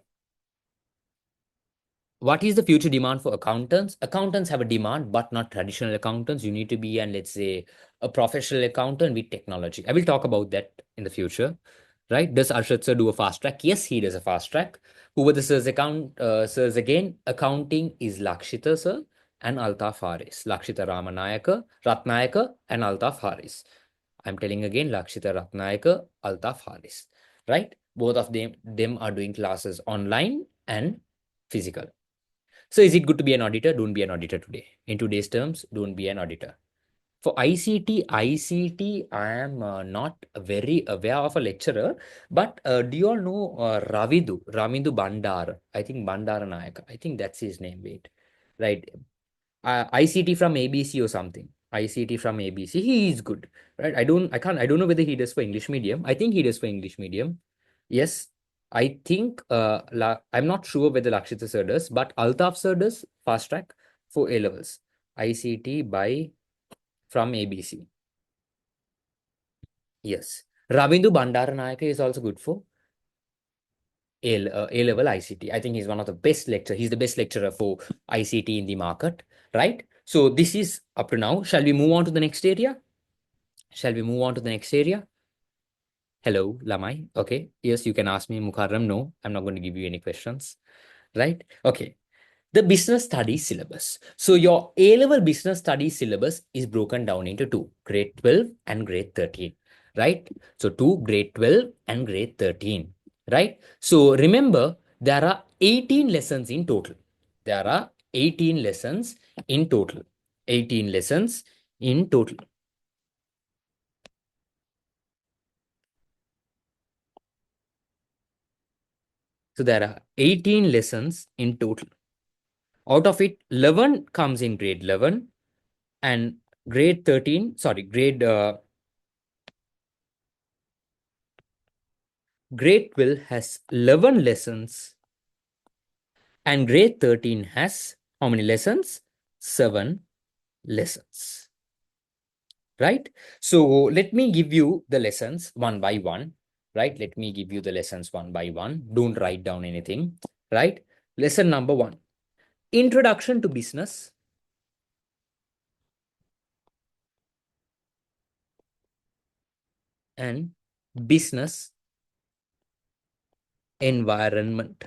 what is the future demand for accountants? Accountants have a demand, but not traditional accountants. You need to be let's say, a professional accountant with technology. I will talk about that in the future, right? Does Arshad sir do a fast track? Yes, he does a fast track. Who were the sirs again? Accounting is Lakshita sir and Altaf Haris. Lakshita Ratnayaka, and Altaf Haris. I'm telling again, Lakshita Ratnayaka, Altaf Haris, right? Both of them are doing classes online and physical. So is it good to be an auditor? Don't be an auditor today. In today's terms, don't be an auditor. For ICT, I am not very aware of a lecturer, but do you all know Ravindu Bandar? I think Bandara Nayak. I think that's his name. Wait, right. ICT from ABC or something. ICT from ABC. He is good, right? I don't know whether he does for English medium. I think he does for English medium. Yes, I think I'm not sure whether Lakshita sir does, but Altaf sir does fast track for A levels. ICT by from ABC. Yes. Ravindu Bandaranayake is also good for A level ICT. I think he's one of the best lecturer. He's the best lecturer for ICT in the market, right? So this is up to now. Shall we move on to the next area? Shall we move on to the next area? Hello, Lamai. Okay. Yes, you can ask me, Mukarram. No, I'm not going to give you any questions. Right? Okay. The business studies syllabus. So your A-level business studies syllabus is broken down into two, grade 12 and grade 13, right? So two, grade 12 and grade 13, right? So remember, there are 18 lessons in total. There are 18 lessons in total. 18 lessons in total. So there are 18 lessons in total. Out of it, 11 comes in grade 11 and grade 13, sorry, grade 12 has 11 lessons and grade 13 has how many lessons? 7 lessons, right? So let me give you the lessons one by one, right? Let me give you the lessons one by one. Don't write down anything, right? Lesson number 1, Introduction to Business and Business Environment.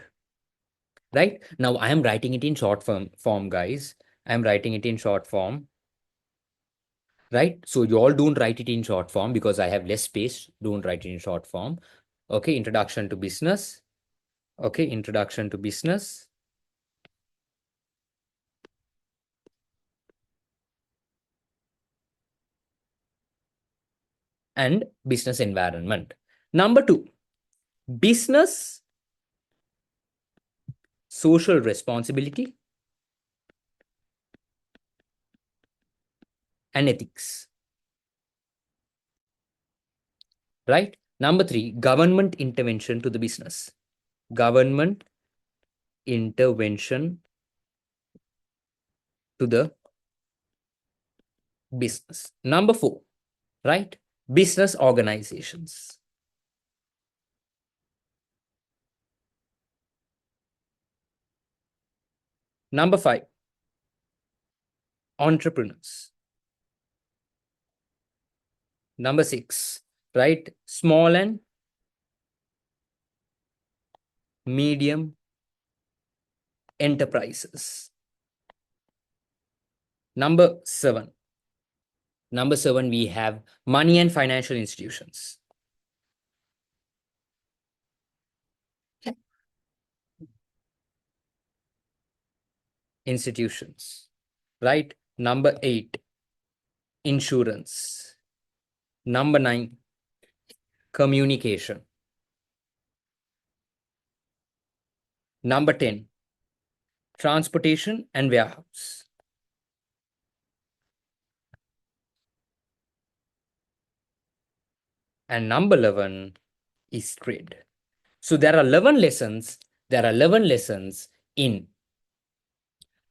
Right now, I am writing it in short form, guys. I am writing it in short form, right? So you all don't write it in short form because I have less space. Don't write it in short form. Okay, introduction to business. Okay, introduction to business and business environment. Number 2, business social responsibility and ethics. Right? Number 3, government intervention to the business. Government intervention to the business. Number 4, right? Business organizations. Number 5, entrepreneurs. Number 6, right? Small and medium enterprises. Number 7. Number 7, we have money and financial institutions. Institutions, right? Number 8, insurance. Number 9, communication. Number 10, transportation and warehouse. And number 11 is trade. So there are 11 lessons. There are 11 lessons in,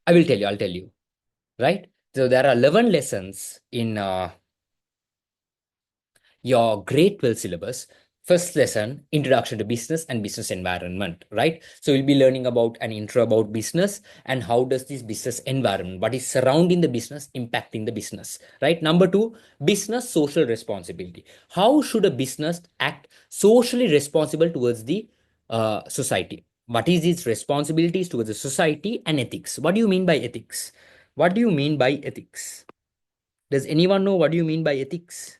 I'll tell you, right? So there are 11 lessons in your grade 12 syllabus. First lesson, introduction to business and business environment, right? So you'll be learning about an intro about business and how does this business environment, what is surrounding the business, impacting the business, right? Number 2, business social responsibility. How should a business act socially responsible towards the society? What is its responsibilities towards the society, and ethics? What do you mean by ethics? What do you mean by ethics? Does anyone know what do you mean by ethics?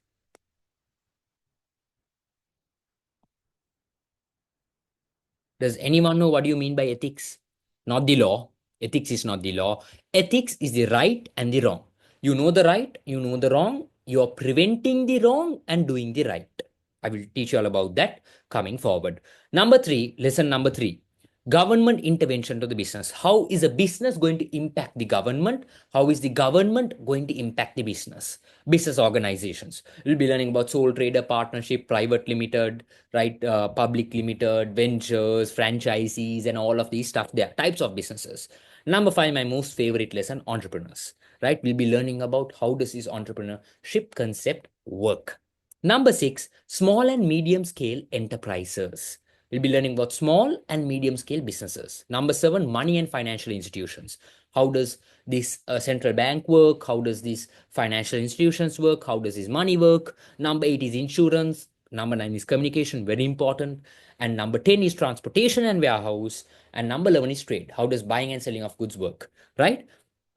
Does anyone know what do you mean by ethics? Not the law. Ethics is not the law. Ethics is the right and the wrong. You know the right, you know the wrong, you're preventing the wrong and doing the right. I will teach you all about that coming forward. Number three, lesson number three, government intervention to the business. How is a business going to impact the government? How is the government going to impact the business? Business organizations. We'll be learning about sole trader partnership, private limited, right? Public limited, ventures, franchisees, and all of these stuff. There are types of businesses. Number five, my most favorite lesson, entrepreneurs, right? We'll be learning about how does this entrepreneurship concept work. Number six, small and medium scale enterprises. We'll be learning about small and medium scale businesses. Number seven, money and financial institutions. How does this central bank work? How does these financial institutions work? How does this money work? Number eight is insurance. Number nine is communication, very important. And number 10 is transportation and warehouse. And number 11 is trade. How does buying and selling of goods work, right?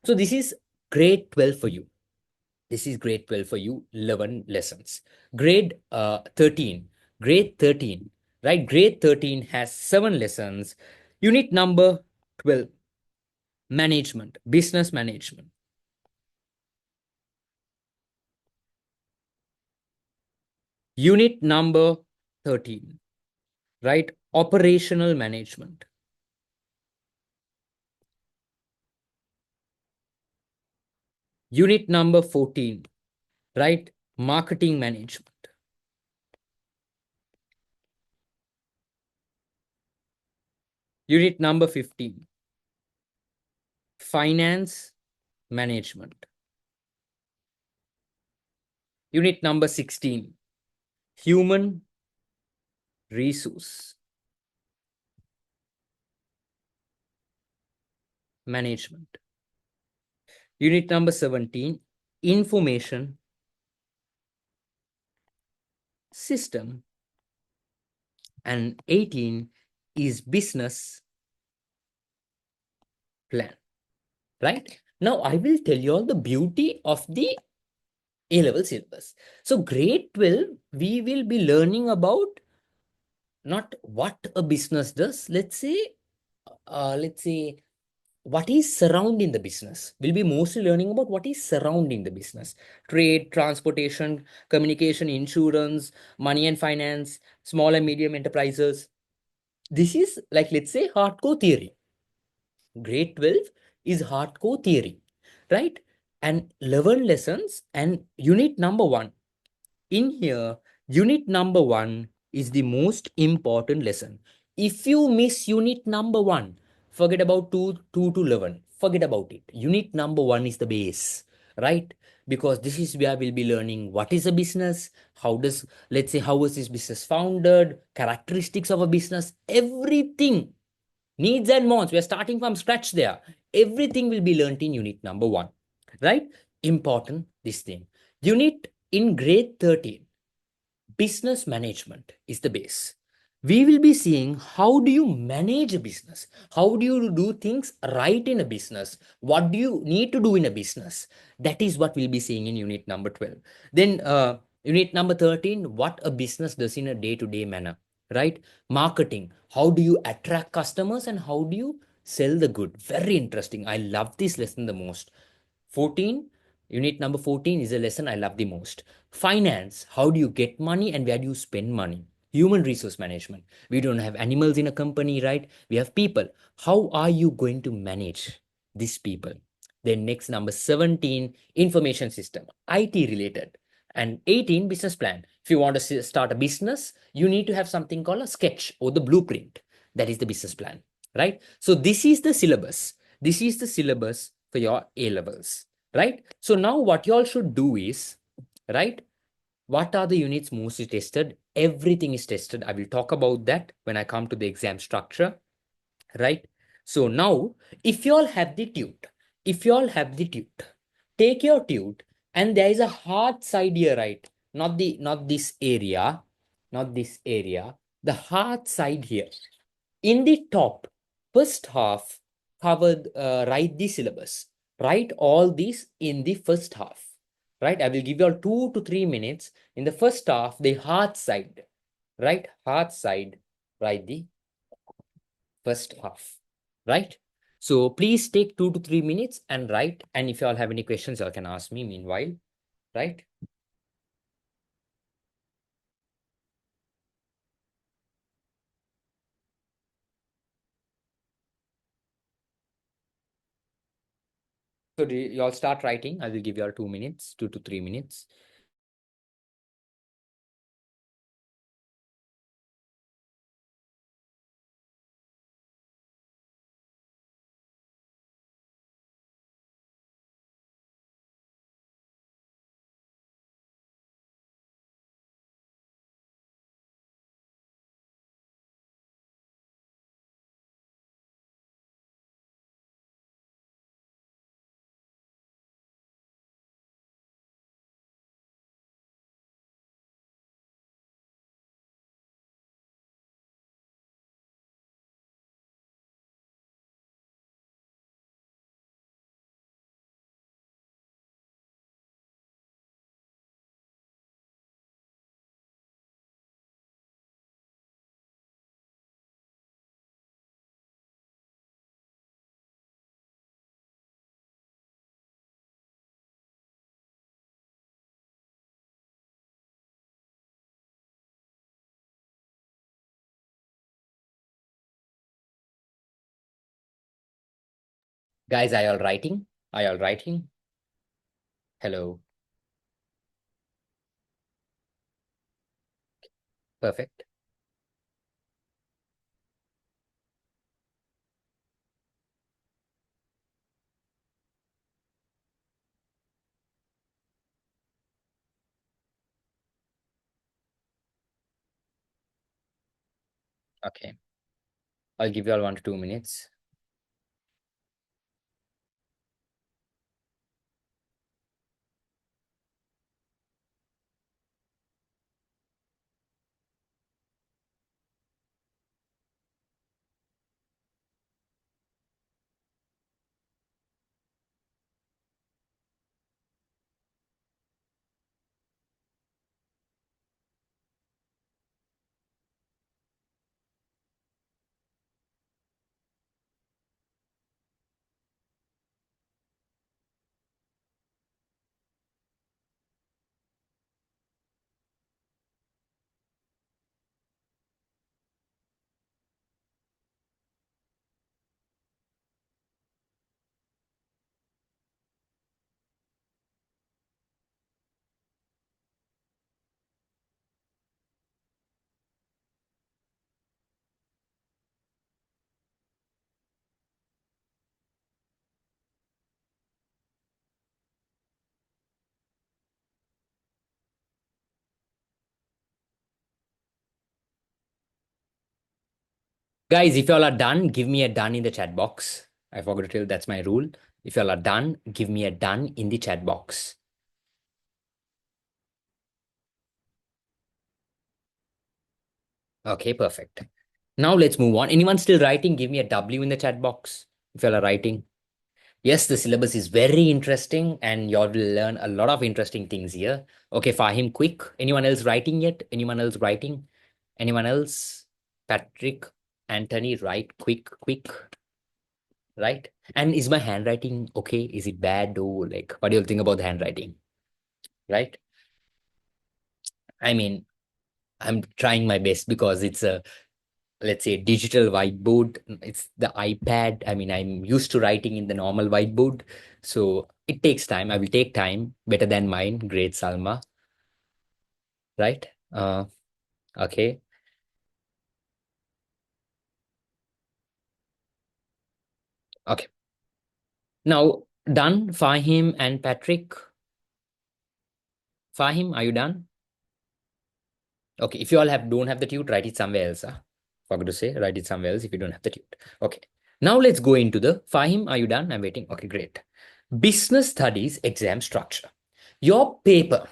So this is grade 12 for you. This is grade 12 for you, 11 lessons. Grade 13, grade 13, right? Grade 13 has 7 lessons. Unit number 12, management, business management. Unit number 13, right? Operational management. Unit number 14, right? Marketing management. Unit number 15, finance management. Unit number 16, human resource management. Unit number 17, information system. And 18 is business plan, right? Now I will tell you all the beauty of the A-level syllabus. So grade 12, we will be learning about not what a business does, let's say what is surrounding the business. We'll be mostly learning about what is surrounding the business. Trade, transportation, communication, insurance, money and finance, small and medium enterprises. This is like, let's say, hardcore theory. Grade 12 is hardcore theory, right? And 11 lessons and unit number 1. In here, unit number 1 is the most important lesson. If you miss unit number 1, forget about 2 to 11. Forget about it. Unit number 1 is the base, right? Because this is where we'll be learning what is a business, how does, let's say, how was this business founded, characteristics of a business, everything, needs and wants. We're starting from scratch there. Everything will be learnt in unit number 1, right? Important, this thing. Unit in grade 13, business management is the base. We will be seeing how do you manage a business? How do you do things right in a business? What do you need to do in a business? That is what we'll be seeing in unit number 12. Then unit number 13, what a business does in a day-to-day manner, right? Marketing, how do you attract customers and how do you sell the good? Very interesting. I love this lesson the most. 14, unit number 14 is a lesson I love the most. Finance, how do you get money and where do you spend money? Human resource management. We don't have animals in a company, right? We have people. How are you going to manage these people? Then next, number 17, information system, IT related. And 18, business plan. If you want to start a business, you need to have something called a sketch or the blueprint. That is the business plan, right? So this is the syllabus. This is the syllabus for your A levels, right? So now what you all should do is, right? What are the units mostly tested? Everything is tested. I will talk about that when I come to the exam structure, right? So now, if you all have the tute, take your tute, and there is a hard side here, right? Not this area, the hard side here. In the top, first half, write the syllabus. Write all these in the first half, right? I will give you all 2 to 3 minutes. In the first half, the hard side, right? Hard side, write the first half, right? So please take 2 to 3 minutes and write. And if you all have any questions, you all can ask me meanwhile, right? So do you all start writing? I will give you all 2 minutes, 2 to 3 minutes. Guys, are you all writing? Are you all writing? Hello. Perfect. Okay. I'll give you all 1 to 2 minutes. Guys, if you all are done, give me a done in the chat box. I forgot to tell that's my rule. If you all are done, give me a done in the chat box. Okay, perfect. Now let's move on. Anyone still writing? Give me a W in the chat box if you all are writing. Yes, the syllabus is very interesting and you all will learn a lot of interesting things here. Okay, Fahim, quick. Anyone else writing yet? Anyone else writing? Anyone else? Patrick, Anthony, write quick, quick, right? And is my handwriting okay? Is it bad? Or like, what do you think about the handwriting? Right? I mean, I'm trying my best because it's a, let's say, digital whiteboard. It's the iPad. I mean, I'm used to writing in the normal whiteboard. So it takes time. I will take time. Better than mine. Great, Salma. Right? Okay. Okay. Now, done. Fahim and Patrick. Fahim, are you done? Okay. If you all have don't have the tute, write it somewhere else. Forgot to say, write it somewhere else if you don't have the tute. Okay. Now let's go into the Fahim. Are you done? I'm waiting. Okay, great. Business studies exam structure. Your paper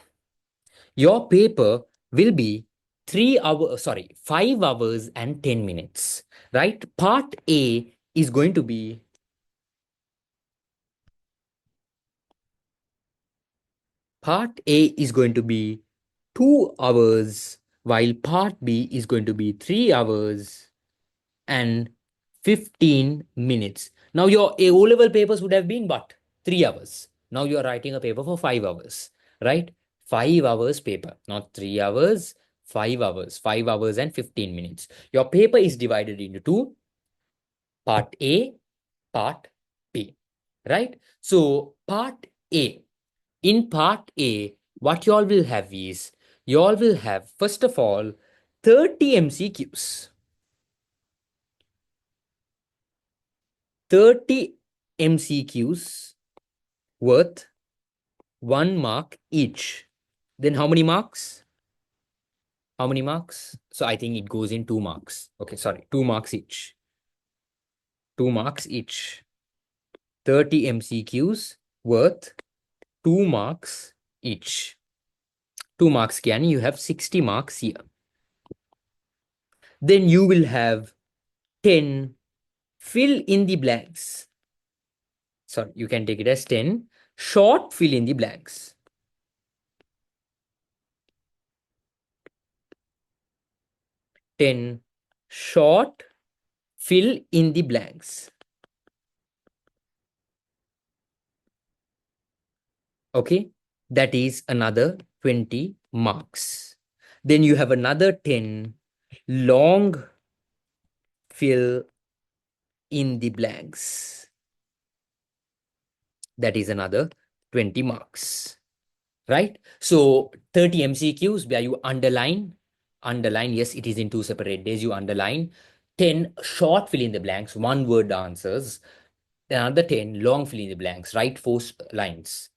Your paper will be 3 hours, sorry, 5 hours and 10 minutes, right? Part A is going to be 2 hours, while part B is going to be 3 hours and 15 minutes. Now your O-level papers would have been what? 3 hours. Now you are writing a paper for 5 hours, right? 5 hours paper, not 3 hours, 5 hours, 5 hours and 15 minutes. Your paper is divided into two, part A, part B, right? So part A, in part A, what you all will have is, you all will have, first of all, 30 MCQs. 30 MCQs worth 1 mark each. Then how many marks? How many marks? So I think it goes in 2 marks. Okay, sorry, 2 marks each. 2 marks each. 30 MCQs worth 2 marks each. 2 marks, can you have 60 marks here. Then you will have 10 fill in the blanks. Sorry, you can take it as 10 short fill in the blanks. 10 short fill in the blanks. Okay, that is another 20 marks. Then you have another 10 long fill in the blanks. That is another 20 marks, right? So 30 MCQs where you underline, yes, it is in two separate days, you underline 10 short fill in the blanks, one word answers, another 10 long fill in the blanks, write 4 lines.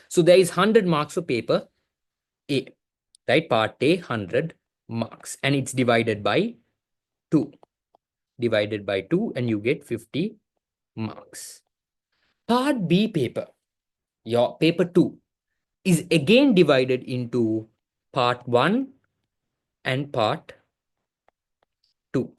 So there is 100 marks for paper A, right? Part A, 100 marks, and it's divided by 2. Divided by 2, and you get 50 marks. Part B paper, your paper 2, is again divided into part 1 and part 2.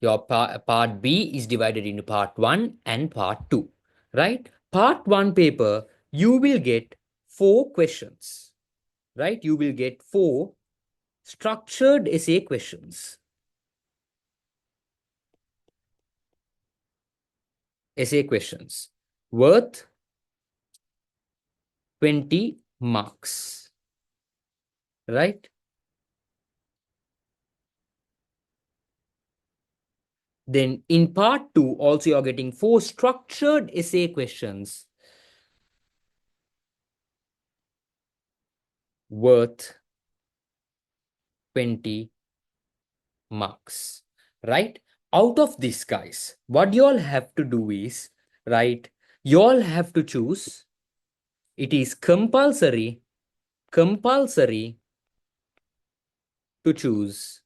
Your part B is divided into part 1 and part 2, right? Part 1 paper, you will get 4 questions, right? You will get 4 structured essay questions. Essay questions worth 20 marks, right? Then in part 2, also you're getting 4 structured essay questions worth 20 marks, right? Out of this, guys, what you all have to do is, right, you all have to choose. It is compulsory to choose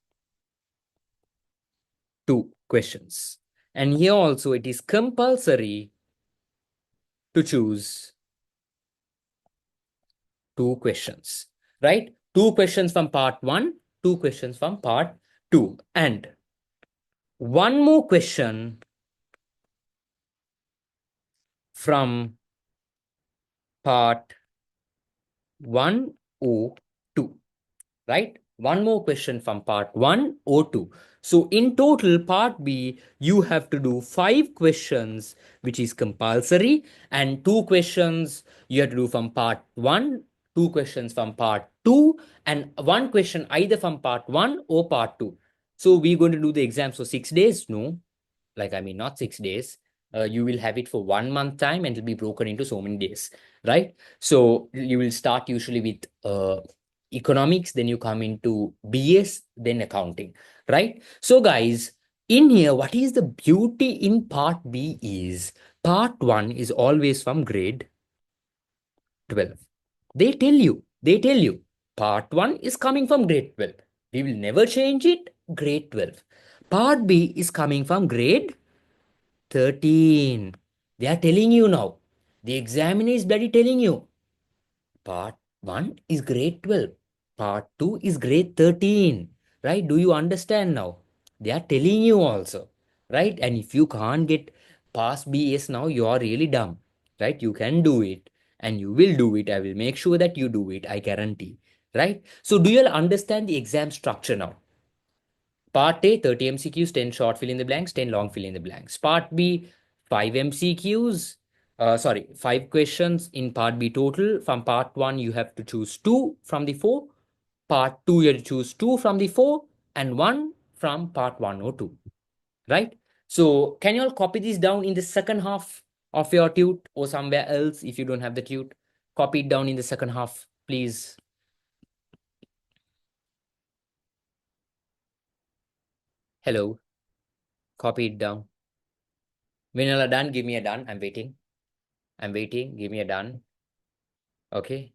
2 questions. And here also it is compulsory to choose 2 questions, right? 2 questions from part 1, 2 questions from part 2, and one more question from part 102, right? One more question from part 102. So in total, part B, you have to do 5 questions, which is compulsory, and 2 questions you have to do from part 1, 2 questions from part 2, and 1 question either from part 1 or part 2. So we're going to do the exams for 6 days? No, like, I mean, not 6 days. You will have it for 1 month time and it'll be broken into so many days, right? So you will start usually with economics, then you come into BS, then accounting, right? So guys, in here, what is the beauty in part B is part 1 is always from grade 12. They tell you part 1 is coming from grade 12. We will never change it, grade 12. Part B is coming from grade 13. They are telling you now. The examiner is bloody telling you. Part 1 is grade 12. Part 2 is grade 13. Right? Do you understand now? They are telling you also. Right? And if you can't get past BS now, you are really dumb. Right? You can do it. And you will do it. I will make sure that you do it. I guarantee. Right? So do you all understand the exam structure now? Part A, 30 MCQs, 10 short fill in the blanks, 10 long fill in the blanks. Part B, 5 MCQs, sorry, 5 questions in part B total. From part 1, you have to choose 2 from the 4. Part 2, you have to choose 2 from the 4 and 1 from part 1 or 2, right? So can you all copy this down in the second half of your tute or somewhere else if you don't have the tute? Copy it down in the second half, please. Hello, copy it down. When you are done, give me a done. I'm waiting. I'm waiting. Give me a done. Okay.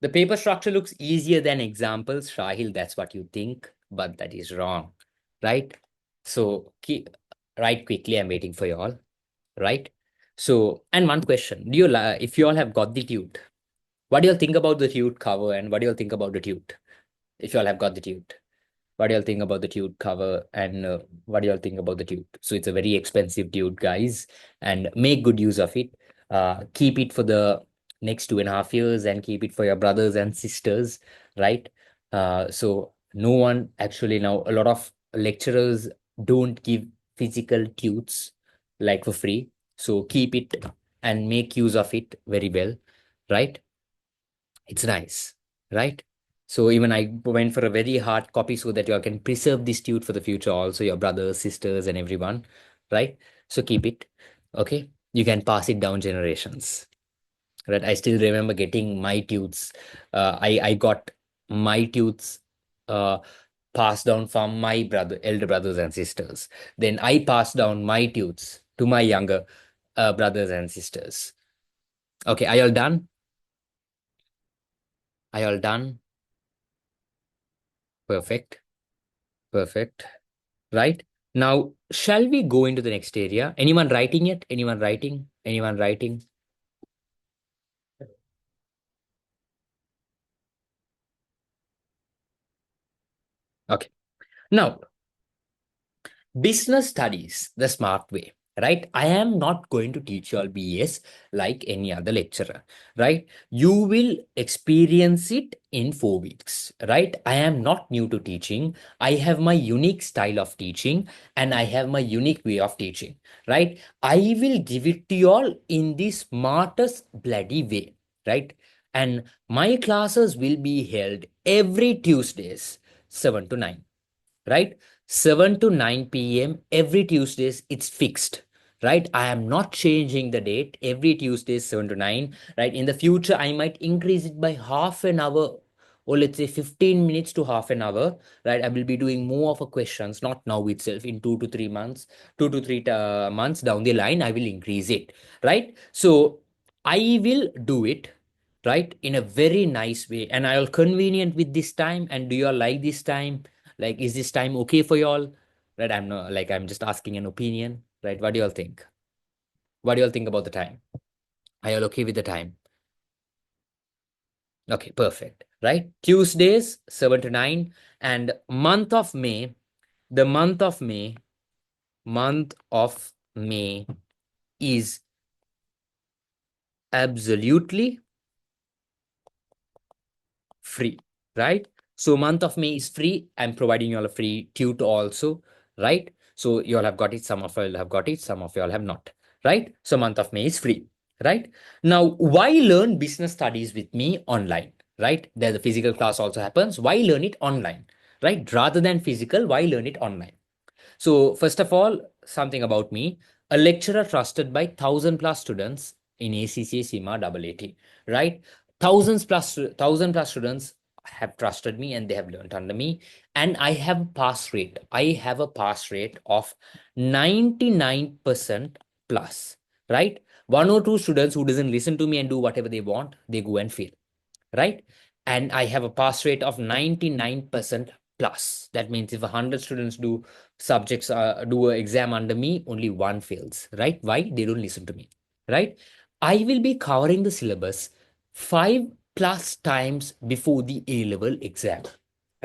The paper structure looks easier than examples, Shahil. That's what you think, but that is wrong, right? So keep write quickly. I'm waiting for you all, right? So, and one question: Do you if you all have got the tute, what do you all think about the tute cover, and what do you all think about the tute? If you all have got the tute, what do y'all think about the tube cover, and what do y'all think about the tube? So it's a very expensive tube, guys, and make good use of it. Keep it for the next 2.5 years and keep it for your brothers and sisters, right? So no one actually now, a lot of lecturers don't give physical tubes like for free. So keep it and make use of it very well, right? It's nice, right? So even I went for a very hard copy so that you all can preserve this tune for the future, also your brothers, sisters, and everyone, right? So keep it, okay? You can pass it down generations, right? I still remember getting my tunes. I got my tunes uh, passed down from my elder brothers and sisters. Then I passed down my tunes to my younger brothers and sisters. Okay, are you all done? Are you all done? Perfect. Perfect. Right. Now, shall we go into the next area? Anyone writing it? Anyone writing? Anyone writing? Okay. Now, business studies the smart way, right? I am not going to teach you all BS like any other lecturer, right? You will experience it in 4 weeks, right? I am not new to teaching. I have my unique style of teaching and I have my unique way of teaching, right? I will give it to you all in the smartest bloody way, right? And my classes will be held every Tuesdays, 7 to 9, right? 7 to 9 p.m. every Tuesdays, it's fixed, right? I am not changing the date every Tuesday, 7 to 9, right? In the future, I might increase it by half an hour or let's say 15 minutes to half an hour, right? I will be doing more of a questions, not now itself, in 2 to 3 months, 2 to 3 months down the line, I will increase it, right? So I will do it, right, in a very nice way, and I'll convenient with this time. And do you all like this time? Like, is this time okay for y'all? Right? I'm not like I'm just asking an opinion, right? What do y'all think? What do y'all think about the time? Are y'all okay with the time? Okay, perfect. Right? Tuesdays, 7 to 9, and the month of May is absolutely free, right? So month of May is free. I'm providing you all a free tute also, right? So you all have got it. Some of you all have got it. Some of you all have not, right? So month of May is free, right? Now, why learn business studies with me online, right? There the physical class also happens. Why learn it online, right? Rather than physical, why learn it online? So, first of all, something about me, a lecturer trusted by 1,000 plus students in ACCA, CIMA, AAT, right? Thousand plus students have trusted me and they have learned under me. And I have a pass rate. I have a pass rate of 99% plus, right? One or two students who doesn't listen to me and do whatever they want, they go and fail, right? And I have a pass rate of 99% plus. That means if 100 students do an exam under me, only one fails, right? Why? They don't listen to me, right? I will be covering the syllabus 5+ times before the A-level exam,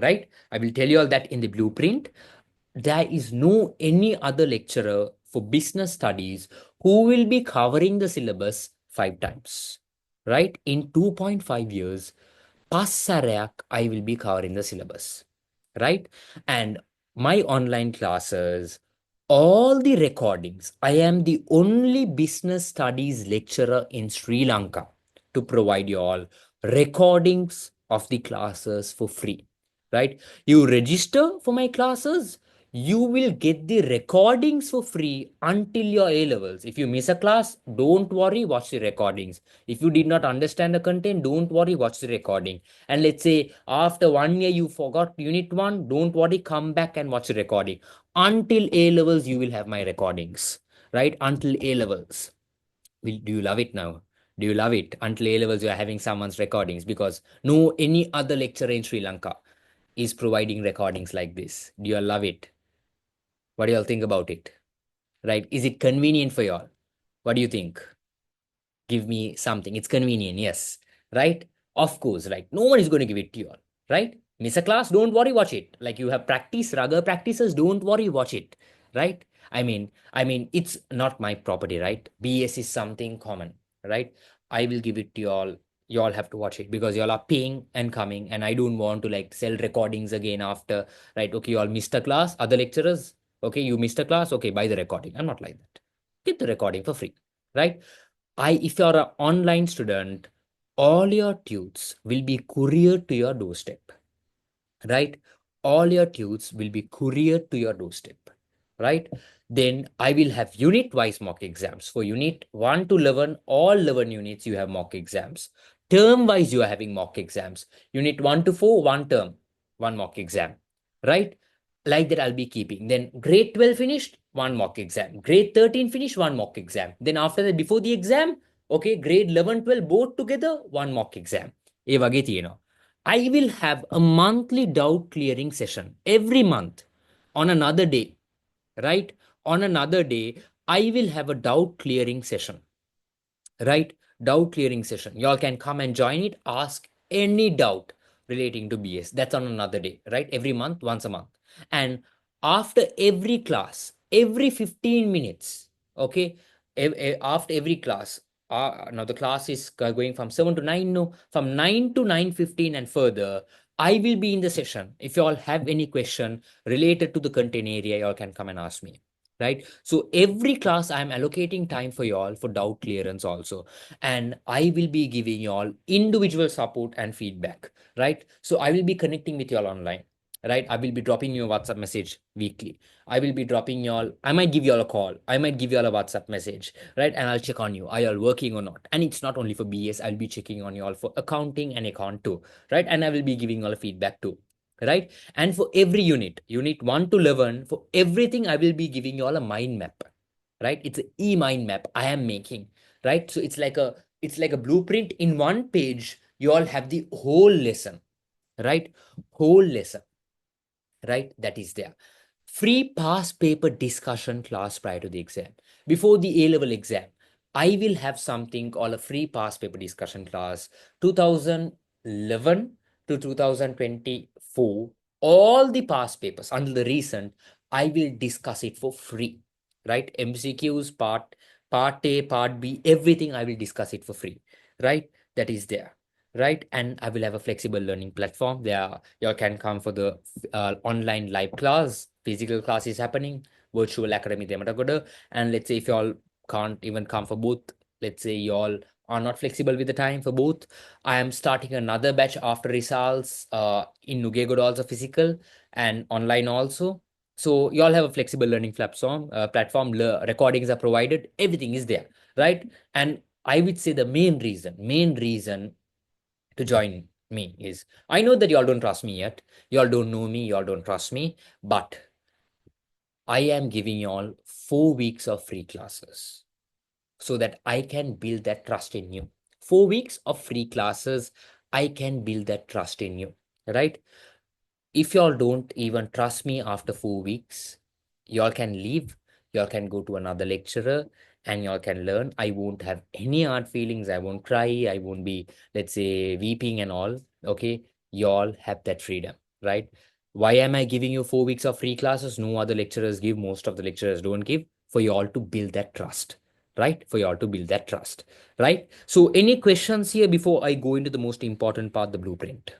right? I will tell you all that in the blueprint. There is no any other lecturer for business studies who will be covering the syllabus 5 times, right? In 2.5 years, Passarayak, I will be covering the syllabus, right? And my online classes, all the recordings, I am the only business studies lecturer in Sri Lanka to provide you all recordings of the classes for free, right? You register for my classes, you will get the recordings for free until your A levels. If you miss a class, don't worry, watch the recordings. If you did not understand the content, don't worry, watch the recording. And let's say after 1 year you forgot unit one, don't worry, come back and watch the recording. Until A levels, you will have my recordings, right? Until A levels. Do you love it now? Do you love it? Until A levels, you are having someone's recordings because no any other lecturer in Sri Lanka is providing recordings like this. Do you all love it? What do you all think about it? Right? Is it convenient for you all? What do you think? Give me something. It's convenient, yes. Right? Of course, right? No one is going to give it to you all. Right? Miss a class, don't worry, watch it. Like you have practice, raga practices, don't worry, watch it. Right? It's not my property, right? BS is something common, right? I will give it to you all. You all have to watch it because you all are paying and coming, and I don't want to like sell recordings again after, right? Okay, you all missed a class, other lecturers. Okay, you missed a class. Okay, buy the recording. I'm not like that. Get the recording for free, right? If you're an online student, all your tudes will be couriered to your doorstep, right? All your tudes will be couriered to your doorstep, right? Then I will have unit wise mock exams. For unit 1 to 11, all 11 units you have mock exams. Term wise, you are having mock exams. Unit 1 to 4, one term, one mock exam, right? Like that, I'll be keeping. Then grade 12 finished, one mock exam. Grade 13 finished, one mock exam. Then after that, before the exam, okay, grade 11, 12, both together, one mock exam. ඒ වගේ තියෙනවා. I will have a monthly doubt clearing session every month on another day, right? On another day, I will have a doubt clearing session, right? Doubt clearing session. Y'all can come and join it, ask any doubt relating to BS. That's on another day, right? Every month, once a month. And after every class, every 15 minutes, okay, after every class, now the class is going from 7 to 9, no, from 9 to 9:15 and further, I will be in the session. If you all have any question related to the content area, you all can come and ask me, right? So every class I'm allocating time for y'all for doubt clearance also, and I will be giving y'all individual support and feedback, right? So I will be connecting with y'all online, right? I will be dropping you a WhatsApp message weekly. I will be dropping y'all, I might give y'all a call, I might give y'all a WhatsApp message, right? And I'll check on you, are y'all working or not? And it's not only for BS, I'll be checking on y'all for accounting and account too, right? And I will be giving y'all a feedback too, right? And for every unit 1 to 11, for everything, I will be giving you all a mind map, right? It's an e-mind map I am making, right? So it's like a blueprint in one page. You all have the whole lesson, right? Whole lesson, right? That is there. Free past paper discussion class prior to the exam. Before the A-level exam, I will have something called a free past paper discussion class 2011 to 2024. All the past papers until the recent, I will discuss it for free, right? MCQs, part A, part B, everything I will discuss it for free, right? That is there, right? And I will have a flexible learning platform there. You can come for the online live class, physical class is happening, virtual academy දෙමට. And let's say if you all can't even come for both, let's say you all are not flexible with the time for both, I am starting another batch after results in Nugegod also physical and online also. So you all have a flexible learning platform, recordings are provided, everything is there, right? And I would say the main reason to join me is, I know that y'all don't trust me yet. Y'all don't know me. Y'all don't trust me. But I am giving y'all 4 weeks of free classes so that I can build that trust in you. 4 weeks of free classes, I can build that trust in you, right? If y'all don't even trust me after 4 weeks, y'all can leave. Y'all can go to another lecturer and y'all can learn. I won't have any hard feelings. I won't cry. I won't be, let's say, weeping and all. Okay. Y'all have that freedom, right? Why am I giving you 4 weeks of free classes? No other lecturers give. Most of the lecturers don't give. For y'all to build that trust, right? For y'all to build that trust, right? So, any questions here before I go into the most important part, the blueprint?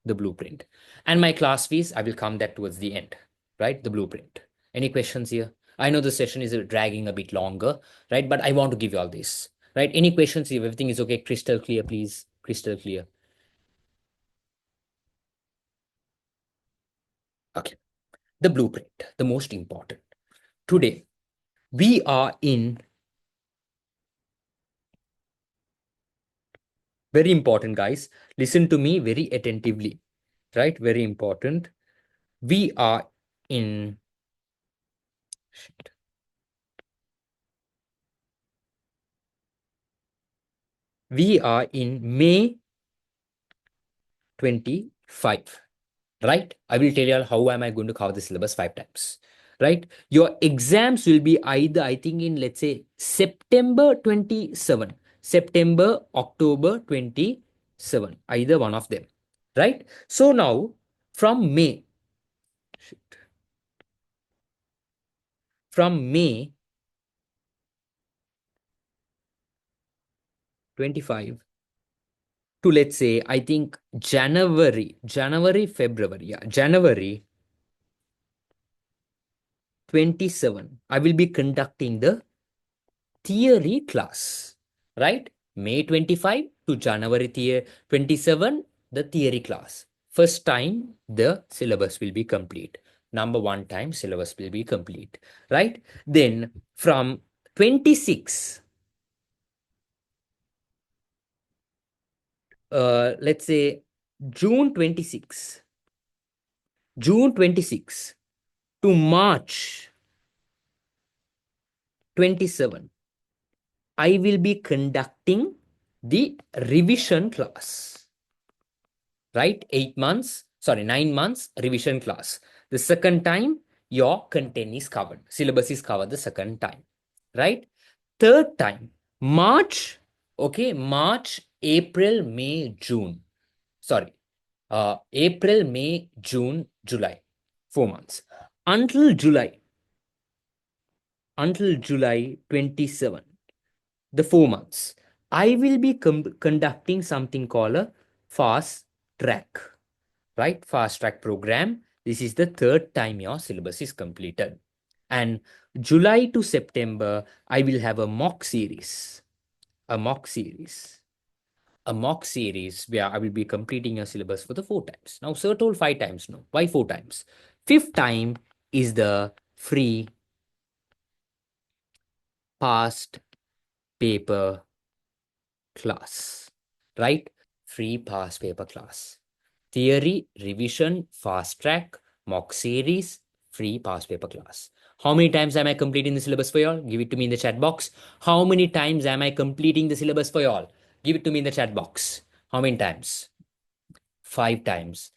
The blueprint. And my class fees, I will come that towards the end, right? The blueprint. Any questions here? I know the session is dragging a bit longer, right? But I want to give you all this, right? Any questions here? Everything is okay? Crystal clear, please. Crystal clear. Okay. The blueprint, the most important. Today, we are in very important, guys. Listen to me very attentively, right? Very important. We are in shit. We are in May 25, right? I will tell you all how am I going to cover the syllabus 5 times, right? Your exams will be either, I think, in, let's say, September 27, September, October 27, either one of them, right? So now from May, from May 25 to, let's say, I think February, yeah, January 27, I will be conducting the theory class, right? May 25 to January 27, the theory class. First time the syllabus will be complete. Number one time syllabus will be complete, right? Then from 26, let's say June 26, June 26 to March 27, I will be conducting the revision class, right? 8 months, sorry, 9 months revision class. The second time, your content is covered, syllabus is covered the second time, right? Third time, March, okay, March, April, May, June. Sorry, April, May, June, July, 4 months. Until July, until July 27, the 4 months, I will be conducting something called a fast track, right? Fast track program. This is the third time your syllabus is completed. And July to September, I will have a mock series, a mock series, a mock series where I will be completing your syllabus for the 4 times. Now, sir told 5 times. No, why 4 times? Fifth time is the free past paper class, right? Free past paper class. Theory, revision, fast track, mock series, free past paper class. How many times am I completing the syllabus for y'all? Give it to me in the chat box. How many times am I completing the syllabus for y'all? Give it to me in the chat box. How many times? 5 times.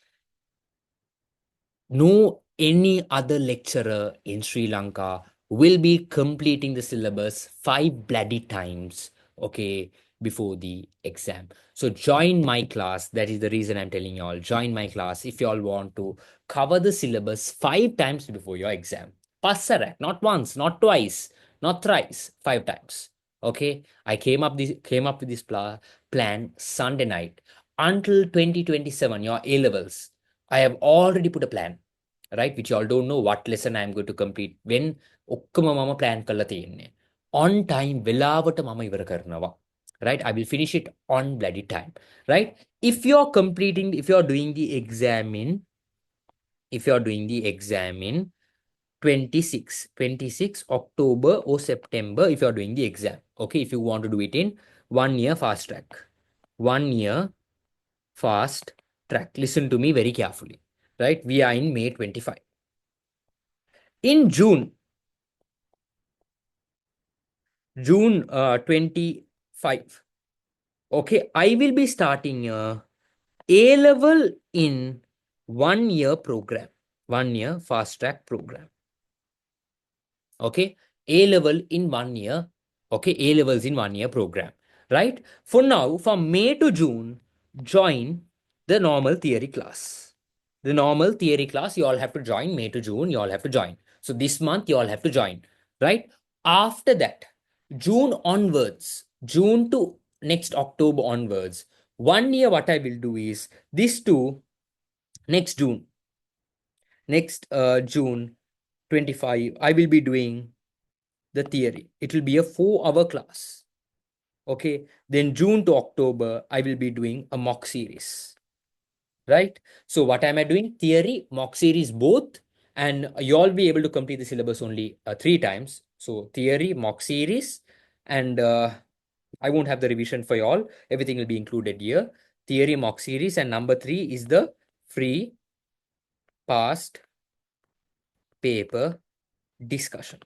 No any other lecturer in Sri Lanka will be completing the syllabus 5 bloody times, okay, before the exam. So join my class. That is the reason I'm telling you all. Join my class if you all want to cover the syllabus 5 times before your exam. Passarak, not once, not twice, not thrice, 5 times. Okay, I came up with this plan Sunday night until 2027. Your A levels. I have already put a plan, right? Which you all don't know what lesson I am going to complete. When ඔක්කොම මම plan කරලා තියෙන්නේ. On time වෙලාවට මම ඉවර කරනවා. Right? I will finish it on bloody time. Right? If you're doing the exam in, if you're doing the exam in 26 October or September, if you're doing the exam. Okay, if you want to do it in 1 year fast track. 1 year fast track. Listen to me very carefully. Right? We are in May 25. In June 25, okay, I will be starting A level in 1 year program, 1 year fast track program. Okay, A level in 1 year Okay, A levels in 1 year program, right? For now, from May to June, join the normal theory class. The normal theory class, you all have to join. May to June, you all have to join. So this month, you all have to join, right? After that, June onwards, June to next October onwards, 1 year, what I will do is this to next June, next June 25, I will be doing the theory. It will be a 4 hour class. Okay, then June to October, I will be doing a mock series, right? So what am I doing? Theory, mock series, both, and you all be able to complete the syllabus only 3 times. So theory, mock series, and I won't have the revision for you all. Everything will be included here. Theory, mock series, and number 3 is the free past paper discussion.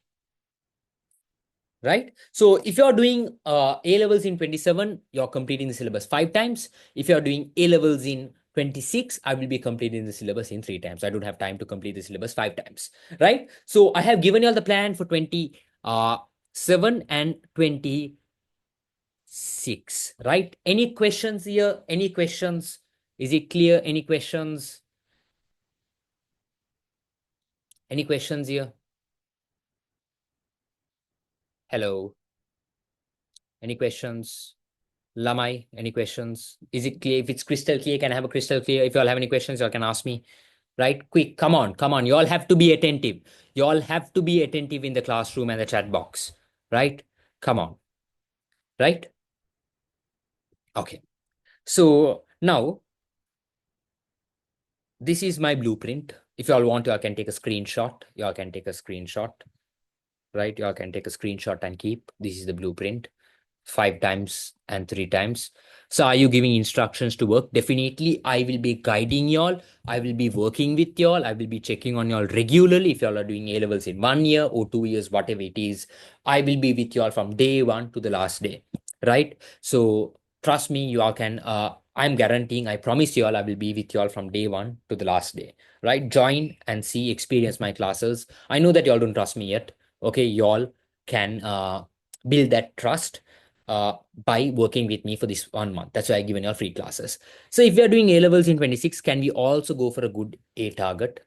Right? So if you're doing A levels in 27, you're completing the syllabus 5 times. If you're doing A levels in 26, I will be completing the syllabus in 3 times. I don't have time to complete the syllabus 5 times. Right? So I have given you all the plan for 27 and 26. Right? Any questions here? Any questions? Is it clear? Any questions? Any questions here? Hello. Any questions? Lamai, any questions? Is it clear? If it's crystal clear, can I have a crystal clear? If you all have any questions, you all can ask me. Right? Quick, come on, come on. You all have to be attentive. You all have to be attentive in the classroom and the chat box. Right? Come on. Right? Okay. So now this is my blueprint. If you all want, you all can take a screenshot. You all can take a screenshot. Right? You all can take a screenshot and keep. This is the blueprint. 5 times and 3 times. So are you giving instructions to work? Definitely, I will be guiding y'all. I will be working with y'all. I will be checking on y'all regularly. If y'all are doing A levels in 1 year or 2 years, whatever it is, I will be with y'all from day one to the last day. Right? So trust me, you all can. I'm guaranteeing. I promise y'all, I will be with y'all from day one to the last day. Right? Join and see, experience my classes. I know that y'all don't trust me yet. Okay, y'all can build that trust by working with me for this 1 month. That's why I given you all free classes. So if we are doing A levels in 26, can we also go for a good A target?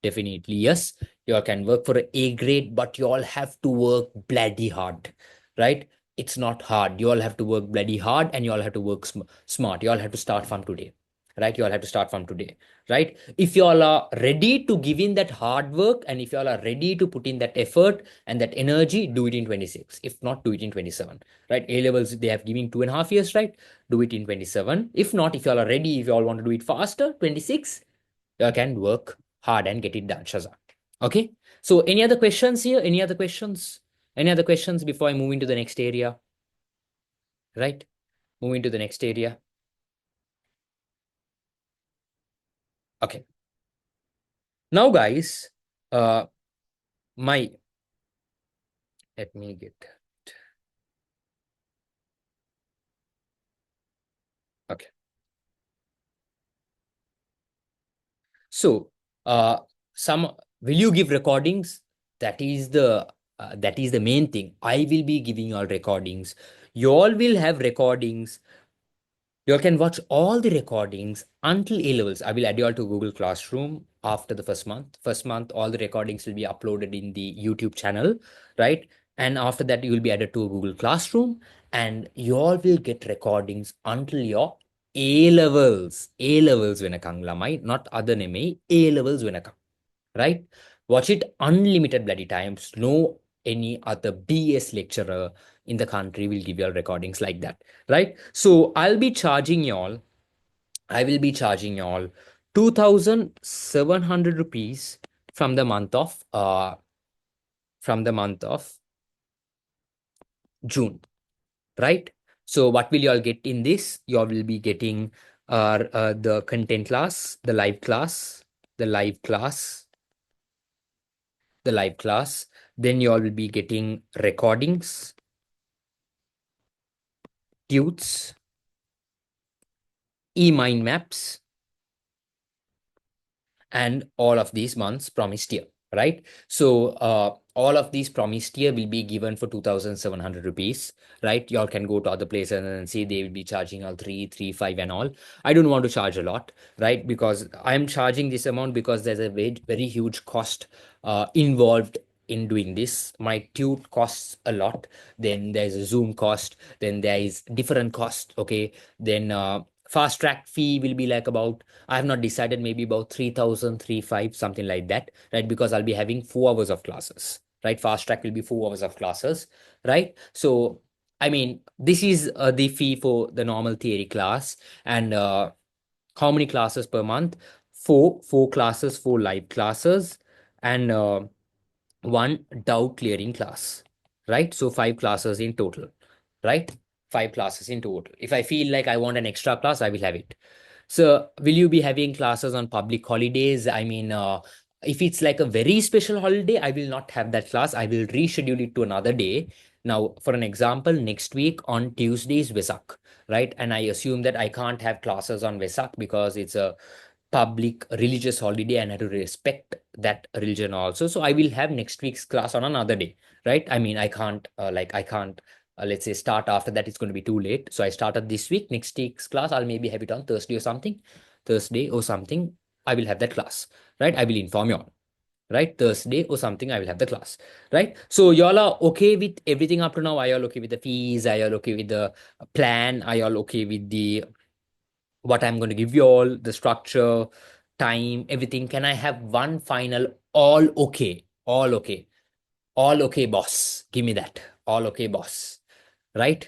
Definitely, yes. You all can work for an A grade, but you all have to work bloody hard, right? It's not hard. You all have to work bloody hard and you all have to work smart. You all have to start from today, right? You all have to start from today, right? If you all are ready to give in that hard work and if you all are ready to put in that effort and that energy, do it in 26. If not, do it in 27, right? A levels, they have given 2.5 years, right? Do it in 27. If not, if you all are ready, if you all want to do it faster, 26, you can work hard and get it done, Shazad. Okay. So any other questions here? Any other questions? Any other questions before I move into the next area? Right? Move into the next area. Okay. Now, guys, uh, my let me get okay. So, some will you give recordings? That is the main thing. I will be giving you all recordings. You all will have recordings. You all can watch all the recordings until A levels. I will add you all to Google Classroom after the first month. First month, all the recordings will be uploaded in the YouTube channel, right? And after that, you will be added to a Google Classroom, and you all will get recordings until your A levels. A levels venakang lamai, not other name. A levels venakang, right? Watch it unlimited bloody times. No any other BS lecturer in the country will give you all recordings like that, right? So I will be charging y'all 2,700 rupees from the month of June, right? So what will y'all get in this? Y'all will be getting the content class, the live class, the live class, the live class. Then you all will be getting recordings, tunes, e-mind maps, and all of these months promised here. right? So all of these promised tier will be given for 2,700 rupees, right? Y'all can go to other places and see they will be charging all 3, 3, 5 and all. I don't want to charge a lot, right? Because I'm charging this amount because there's a very, very huge cost involved in doing this. My tube costs a lot. Then there's a Zoom cost. Then there is different cost. Okay. Then fast track fee will be like about, I have not decided, maybe about 3,000, 3,500, something like that, right? Because I'll be having 4 hours of classes, right? Fast track will be 4 hours of classes, right? So, I mean, this is the fee for the normal theory class. And how many classes per month? Four classes, four live classes, and one doubt clearing class, right? So 5 classes in total, right? 5 classes in total. If I feel like I want an extra class, I will have it. So, will you be having classes on public holidays? I mean, if it's like a very special holiday, I will not have that class. I will reschedule it to another day. Now, for an example, next week on Tuesday is Vesak, right? And I assume that I can't have classes on Vesak because it's a public religious holiday and I have to respect that religion also. So I will have next week's class on another day, right? I mean, I can't let's say start after that, it's going to be too late. So I started this week. Next week's class, I'll maybe have it on Thursday or something. Thursday or something, I will have that class, right? I will inform you all, right? Thursday or something, I will have the class, right? So y'all are okay with everything up to now? Are y'all okay with the fees? Are y'all okay with the plan? Are y'all okay with the what I'm going to give you all, the structure, time, everything? Can I have one final all okay? All okay. All okay, boss. Give me that. All okay, boss. Right?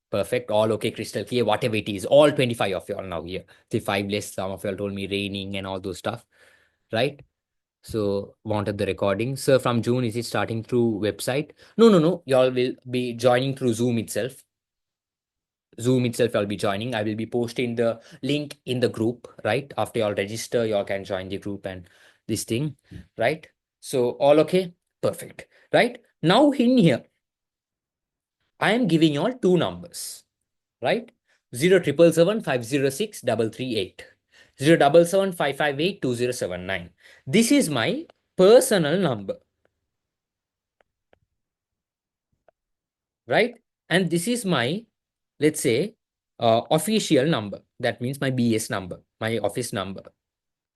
Perfect. All okay, crystal clear, whatever it is. All 25 of y'all now here. The 5 lists, some of y'all told me raining and all those stuff. Right? So wanted the recording. So from June, is it starting through website? No, no, no. Y'all will be joining through Zoom itself. Zoom itself, I'll be joining. I will be posting the link in the group, right? After y'all register, y'all can join the group and this thing, right? So all okay? Perfect. Right? Now in here, I am giving y'all two numbers, right? 0777506 338. 077558207 This is my personal number, right? And this is my, let's say, official number. That means my BS number, my office number,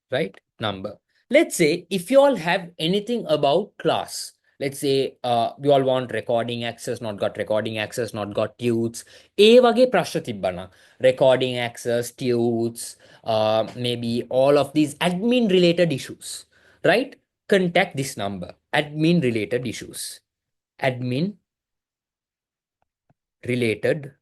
right? Number. Let's say if you all have anything about class, let's say we all want recording access, not got recording access, not got tunes. A wage prashna tibbana. Recording access, tunes, maybe all of these admin related issues, right? Contact this number. Admin related issues. Admin related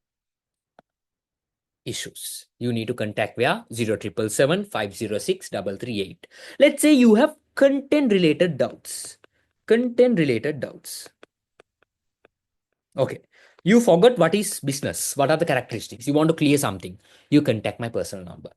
issues. You need to contact via 0777506 338. Let's say you have content related doubts. Content related doubts. Okay. You forgot what is business. What are the characteristics? You want to clear something. You contact my personal number.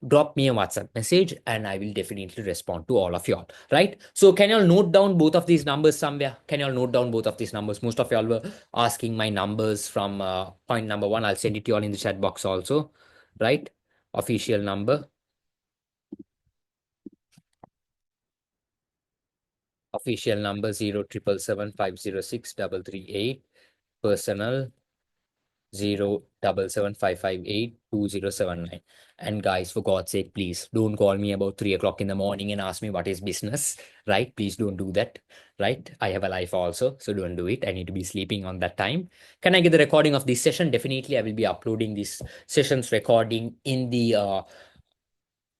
Drop me a WhatsApp message and I will definitely respond to all of y'all. Right? So can y'all note down both of these numbers somewhere? Can y'all note down both of these numbers? Most of y'all were asking my numbers from point number one. I'll send it to y'all in the chat box also. Right? Official number. Official number 0777506 338. Personal 077558207 And guys, for God's sake, please don't call me about 3 o'clock in the morning and ask me what is business, right? Please don't do that, right? I have a life also, so don't do it. I need to be sleeping on that time. Can I get the recording of this session? Definitely, I will be uploading this session's recording in the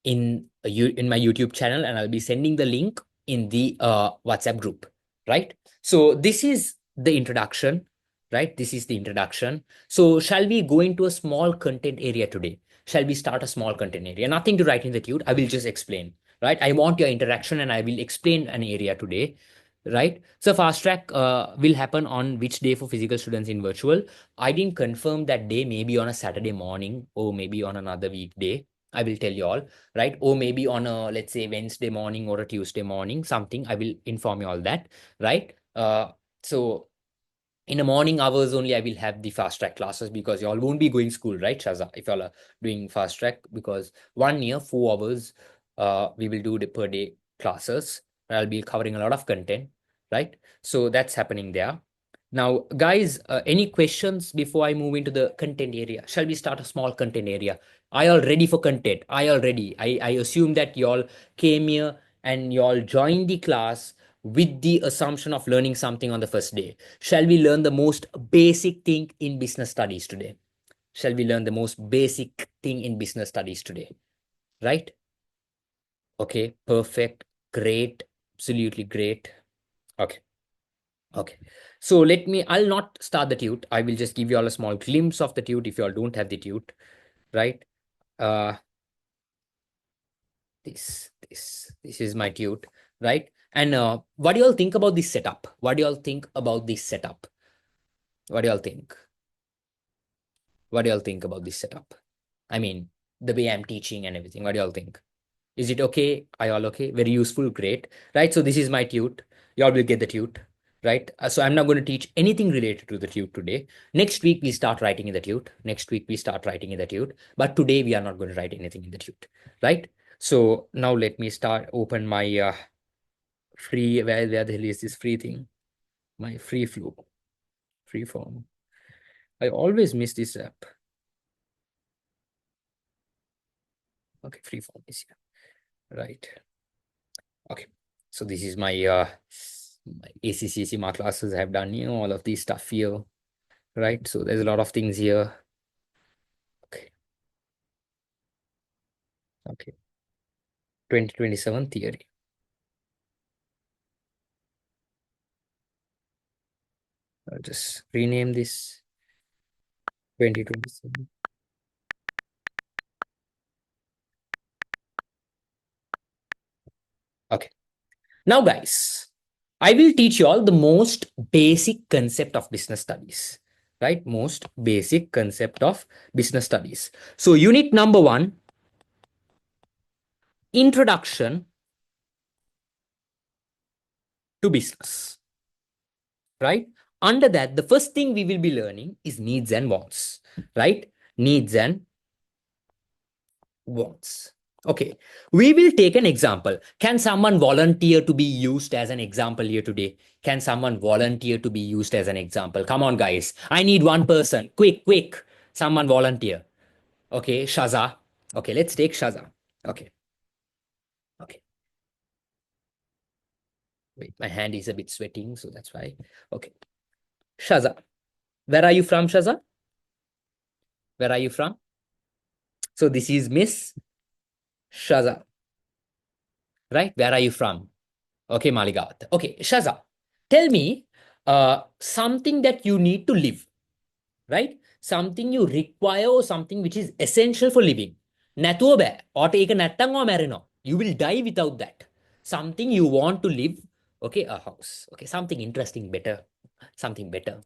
in my YouTube channel, and I'll be sending the link in the WhatsApp group, right? So this is the introduction, right? This is the introduction. So shall we go into a small content area today? Shall we start a small content area? Nothing to write in the queue. I will just explain, right? I want your interaction and I will explain an area today, right? So fast track will happen on which day for physical students in virtual? I didn't confirm that day, maybe on a Saturday morning or maybe on another weekday. I will tell you all, right? Or maybe on a, let's say, Wednesday morning or a Tuesday morning, something. I will inform you all that, right? So in the morning hours only, I will have the fast track classes because you all won't be going school, right, Shaza? If you all are doing fast track, because 1 year, 4 hours, we will do the per day classes, I'll be covering a lot of content, right? So that's happening there. Now, guys, any questions before I move into the content area? Shall we start a small content area? I all ready for content. I all ready. I assume that y'all came here and y'all joined the class with the assumption of learning something on the first day. Shall we learn the most basic thing in business studies today? Shall we learn the most basic thing in business studies today? Right? Okay, perfect. Great. Absolutely great. Okay. Okay. So I'll not start the tute. I will just give you all a small glimpse of the tute if you all don't have the tute, right? Uh, this is my tute, right? And what do you all think about this setup? What do you all think about this setup? What do you all think? What do you all think about this setup? I mean, the way I'm teaching and everything. What do you all think? Is it okay? Are you all okay? Very useful, great. Right? So this is my tute. You all will get the tute, right? So I'm not going to teach anything related to the tute today. Next week, we start writing in the tute. Next week, we start writing in the tute. But today, we are not going to write anything in the tute, right? So now let me start, open my free, where the hell is this free thing? My free flow, free form. I always miss this app. Okay, free form is here, right? Okay, so this is my ACCC mark classes. I have done, all of these stuff here, right? So there's a lot of things here. Okay, okay. 2027 theory. I'll just rename this 2027. Okay. Now, guys, I will teach you all the most basic concept of business studies, right? Most basic concept of business studies. So, unit number 1, introduction to business, right? Under that, the first thing we will be learning is needs and wants, right? Needs and wants. Okay, we will take an example. Can someone volunteer to be used as an example here today? Can someone volunteer to be used as an example? Come on, guys. I need one person. Quick, quick. Someone volunteer. Okay, Shaza. Okay, let's take Shaza. Okay, okay. Wait, my hand is a bit sweating, so that's why. Okay, Shaza. Where are you from, Shaza? Where are you from? So this is Miss Shaza, right? Where are you from? Okay, Maligavat. Okay, Shaza, tell me something that you need to live, right? Something you require or something which is essential for living. Natuwa බෑ. ඔට ඒක නැත්තම් ඔයා මැරෙනවා. You will die without that. Something you want to live. Okay, a house. Okay, something interesting, better. Something better.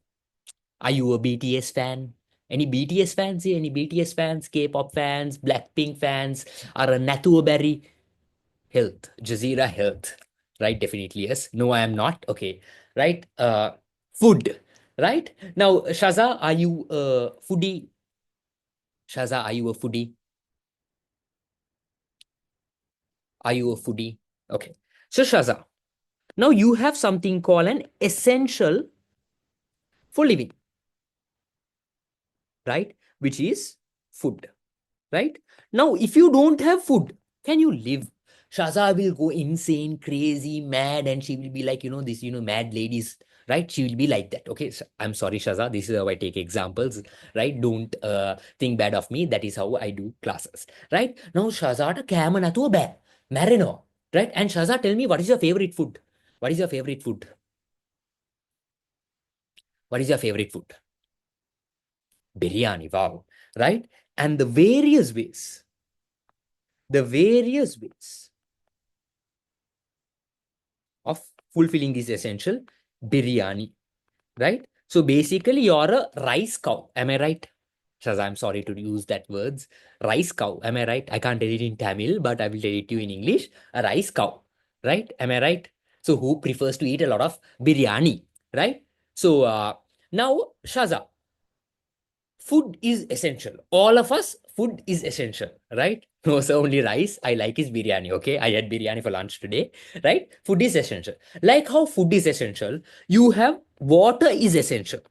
Are you a BTS fan? Any BTS fans here? Any BTS fans? K-pop fans? Blackpink fans? Are a Natuwa Berry? Health, Jazeera Health, right? Definitely yes. No, I am not. Okay, right? Food, right? Now, Shaza, are you a foodie? Shaza, are you a foodie? Are you a foodie? Okay. So, Shaza, now you have something called an essential for living, right? Which is food, right? Now, if you don't have food, can you live? Shaza will go insane, crazy, mad, and she will be like, this, mad ladies, right? She will be like that. Okay, so I'm sorry, Shaza. This is how I take examples, right? Don't think bad of me. That is how I do classes, right? Now, Shaza, kama natuwa bad, marino, right? And Shaza, tell me, what is your favorite food? What is your favorite food? What is your favorite food? Biryani, wow, right? And the various ways of fulfilling this essential biryani, right? So basically, you're a rice cow. Am I right? Shaz, I'm sorry to use that words. Rice cow. Am I right? I can't tell it in Tamil, but I will tell it to you in English. A rice cow, right? Am I right? So who prefers to eat a lot of biryani, right? So now, Shaza, food is essential. All of us, food is essential, right? No, so only rice I like is biryani. Okay, I had biryani for lunch today, right? Food is essential. Like how food is essential, you have water is essential.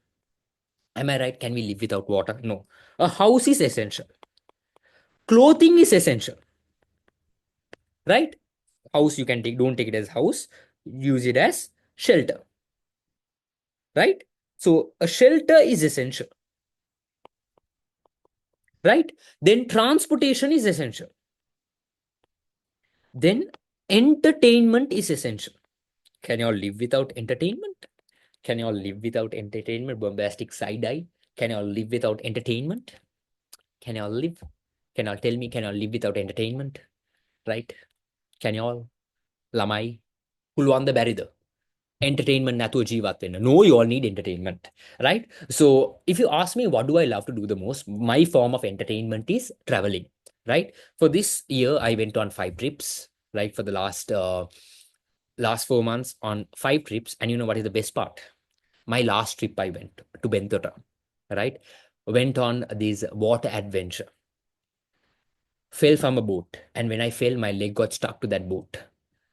Am I right? Can we live without water? No. A house is essential. Clothing is essential, right? House you can take, don't take it as house, use it as shelter, right? So a shelter is essential, right? Then transportation is essential. Then entertainment is essential. Can you all live without entertainment? Can you all live without entertainment? Bombastic side eye. Can you all live without entertainment? Can you all live? Can you all tell me? Can you all live without entertainment? Right? Can you all? Lamai. පුළුවන්ද බැරිද? Entertainment නැතුව ජීවත් වෙන්න. No, you all need entertainment, right? So if you ask me what do I love to do the most, my form of entertainment is traveling, right? For this year, I went on 5 trips, right? For the last 4 months on 5 trips. And you know what is the best part? My last trip I went to Bentota, right? Went on this water adventure. Fell from a boat, and when I fell, my leg got stuck to that boat,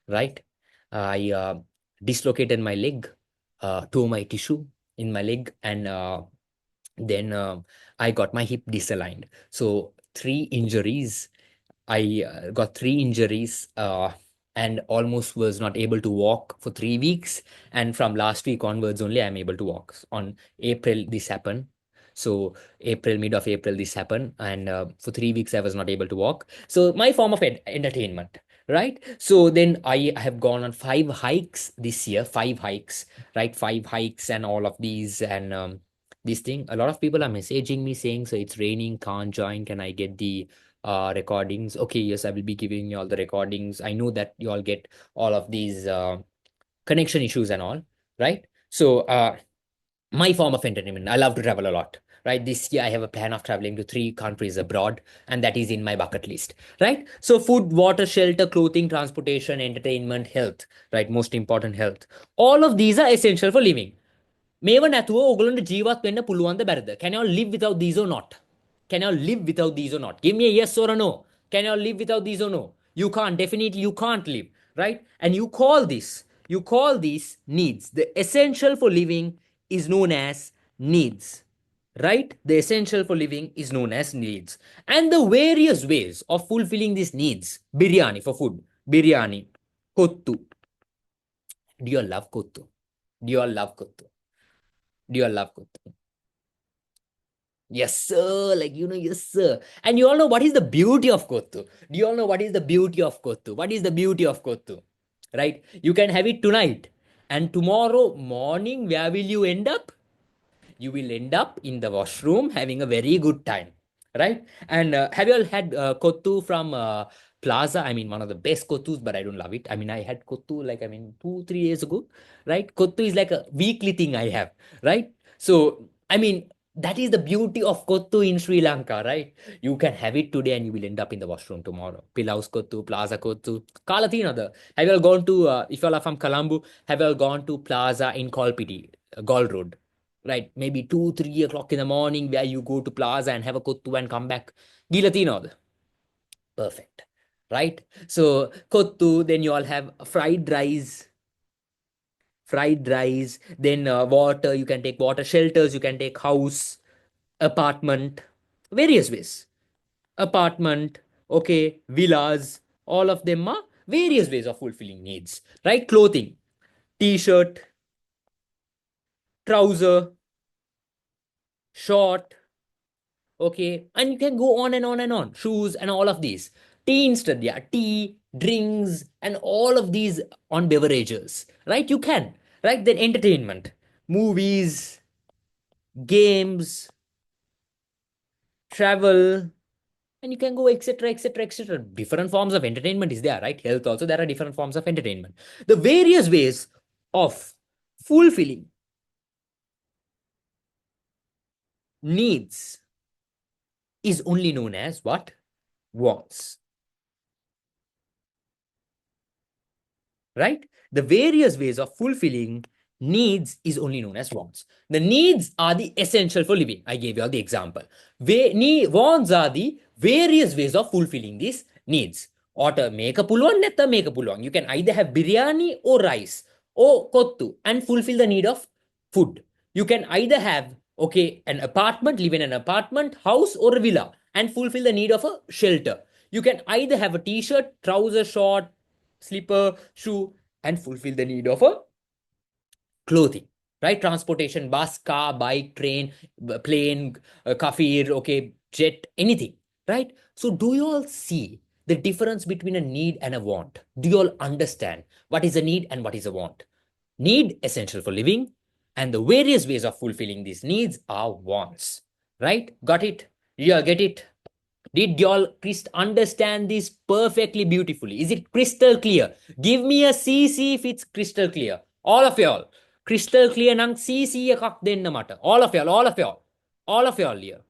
right? I dislocated my leg, tore my tissue in my leg, and then I got my hip disaligned. So 3 injuries. I got 3 injuries and almost was not able to walk for 3 weeks. And from last week onwards, only I'm able to walk. On April, this happened. So April, mid of April, this happened, and for 3 weeks I was not able to walk. So my form of entertainment, right? So then I have gone on 5 hikes this year, 5 hikes, right? 5 hikes and all of these, and this thing. A lot of people are messaging me saying, so it's raining, can't join. Can I get the recordings? Okay, yes, I will be giving you all the recordings. I know that you all get all of these connection issues and all, right? So my form of entertainment, I love to travel a lot, right? This year I have a plan of traveling to 3 countries abroad, and that is in my bucket list, right? So food, water, shelter, clothing, transportation, entertainment, health, right? Most important, health. All of these are essential for living. මේව නැතුව ඔයගොල්ලන්ට ජීවත් වෙන්න පුළුවන්ද බැරිද? Can you all live without these or not? Can you all live without these or not? Give me a yes or a no. Can you all live without these or no? You can't. Definitely you can't live, right? And you call these needs. The essential for living is known as needs, right? The essential for living is known as needs. And the various ways of fulfilling these needs. Biryani for food. Biryani. Kottu. Do you all love kottu? Do you all love kottu? Do you all love kottu? Yes, sir. Like, yes, sir. And you all know what is the beauty of kottu? Do you all know what is the beauty of kottu? What is the beauty of kottu? Right? You can have it tonight. And tomorrow morning, where will you end up? You will end up in the washroom having a very good time, right? And have you all had kottu from Plaza? I mean, one of the best kottus, but I don't love it. I mean, I had kottu like, I mean, 2, 3 years ago, right? Kottu is like a weekly thing I have, right? So, I mean, that is the beauty of kottu in Sri Lanka, right? You can have it today and you will end up in the washroom tomorrow. Pilaus kottu, Plaza kottu, Kalathina. Have you all gone to, if you all are from Colombo, have you all gone to Plaza in Kolpiti, Gall Road? Right? Maybe 2, 3 o'clock in the morning, where you go to Plaza and have a kottu and come back. Gilatino. Perfect. Right? So kottu, then you all have fried rice, then water, you can take water, shelters, you can take house, apartment, various ways. Apartment, okay, villas, all of them are various ways of fulfilling needs, right? Clothing, t-shirt, trouser, short, okay, and you can go on and on and on. Shoes and all of these. Tea instant, yeah, tea, drinks, and all of these on beverages, right? You can, right? Then entertainment, movies, games, travel, and you can go etc etc etc. Different forms of entertainment is there, right? Health also, there are different forms of entertainment. The various ways of fulfilling needs is only known as what? Wants, right? The various ways of fulfilling Needs is only known as wants. The needs are the essential for living. I gave you all the example. Wants are the various ways of fulfilling these needs. Order make a pulwan, netta make a pulwan. You can either have biryani or rice or kottu and fulfill the need of food. You can either have, okay, an apartment, live in an apartment, house, or a villa and fulfill the need of a shelter. You can either have a t-shirt, trouser, short, slipper, shoe, and fulfill the need of a clothing, right? Transportation, bus, car, bike, train, plane, kafir, okay, jet, anything, right? So do you all see the difference between a need and a want? Do you all understand what is a need and what is a want? Need, essential for living, and the various ways of fulfilling these needs are wants, right? Got it? Yeah, get it? Did y'all understand this perfectly beautifully? Is it crystal clear? Give me a CC if it's crystal clear. All of y'all. Crystal clear nang CC එකක් දෙන්න මට. All of y'all, all of y'all. All of y'all here.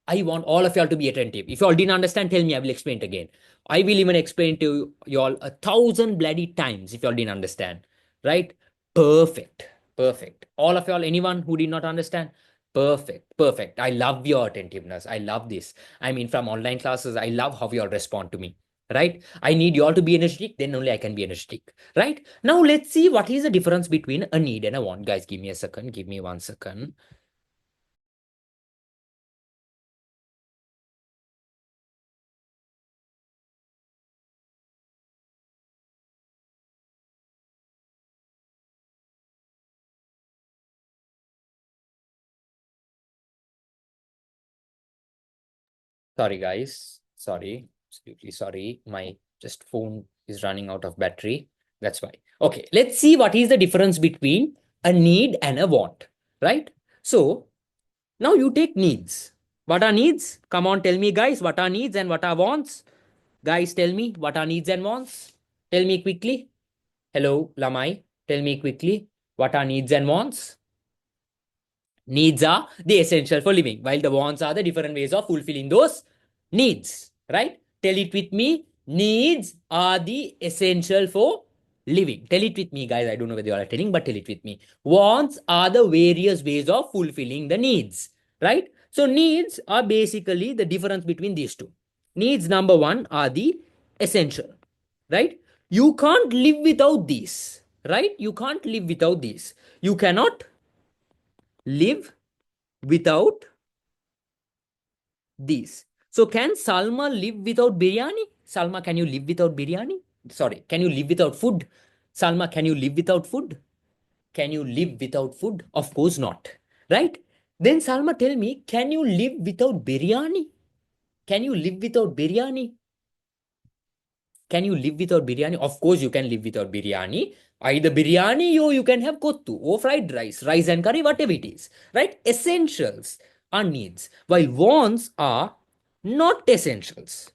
I want all of y'all to be attentive. If y'all didn't understand, tell me, I will explain it again. I will even explain to y'all 1,000 bloody times if y'all didn't understand. Right? Perfect. Perfect. All of y'all, anyone who did not understand? Perfect. Perfect. I love your attentiveness. I love this. I mean, from online classes, I love how y'all respond to me. Right? I need y'all to be energetic, then only I can be energetic. Right? Now, let's see what is the difference between a need and a want. Guys, give me a second. Give me 1 second. Sorry, guys. Sorry. Absolutely sorry. My just phone is running out of battery. That's why. Okay, let's see what is the difference between a need and a want, right? So now you take needs. What are needs? Come on, tell me, guys, what are needs and what are wants? Guys, tell me what are needs and wants? Tell me quickly. Hello, Lamai. Tell me quickly what are needs and wants? Needs are the essential for living, while the wants are the different ways of fulfilling those needs, right? Tell it with me. Needs are the essential for living. Tell it with me, guys. I don't know whether you are telling, but tell it with me. Wants are the various ways of fulfilling the needs, right? So, needs are basically the difference between these two. Needs number one are the essential, right? You can't live without these, right? You can't live without these. You cannot live without these. So can Salma live without biryani? Salma, can you live without biryani? Sorry, can you live without food? Salma, can you live without food? Can you live without food? Of course not. Right? Then Salma, tell me, can you live without biryani? Can you live without biryani? Can you live without biryani? Of course, you can live without biryani. Either biryani or you can have kottu or fried rice, rice and curry, whatever it is. Right? Essentials are needs, while wants are not essentials.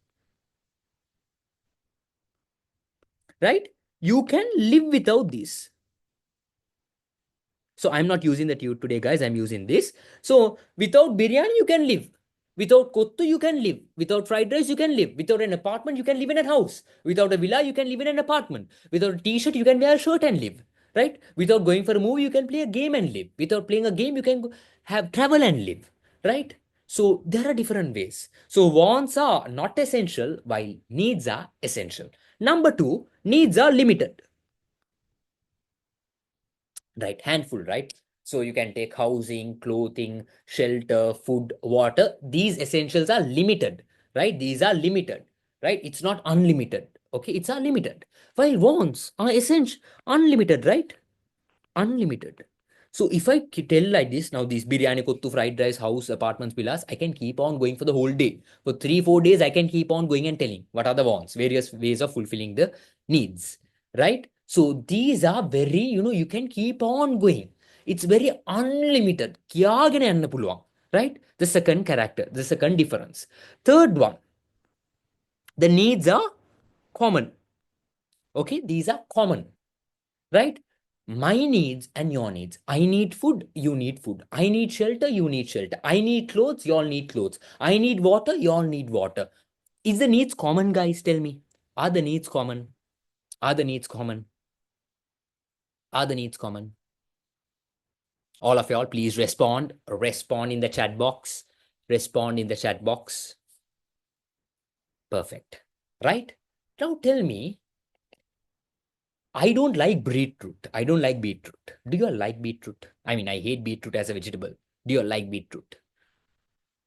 Right? You can live without this. So I'm not using the tube today, guys. I'm using this. So without biryani, you can live. Without kottu, you can live. Without fried rice, you can live. Without an apartment, you can live in a house. Without a villa, you can live in an apartment. Without a t-shirt, you can wear a shirt and live. Right? Without going for a movie, you can play a game and live. Without playing a game, you can have travel and live. Right? So there are different ways. So wants are not essential, while needs are essential. Number two, needs are limited. Right? Handful, right? So you can take housing, clothing, shelter, food, water. These essentials are limited, right? These are limited, right? It's not unlimited. Okay, it's unlimited. While wants are essential, unlimited, right? Unlimited. So if I tell like this, now these biryani, kottu, fried rice, house, apartments, villas, I can keep on going for the whole day. For 3, 4 days, I can keep on going and telling what are the wants, various ways of fulfilling the needs, right? So these are very, you can keep on going. It's very unlimited. Kya anna pulluvan, right? The second character, the second difference. Third one, the needs are common. Okay, these are common, right? My needs and your needs. I need food, you need food. I need shelter, you need shelter. I need clothes, you all need clothes. I need water, you all need water. Is the needs common, guys? Tell me. Are the needs common? Are the needs common? Are the needs common? All of y'all, please respond. Respond in the chat box. Respond in the chat box. Perfect. Right? Now tell me, I don't like beetroot. I don't like beetroot. Do you all like beetroot? I mean, I hate beetroot as a vegetable. Do you all like beetroot?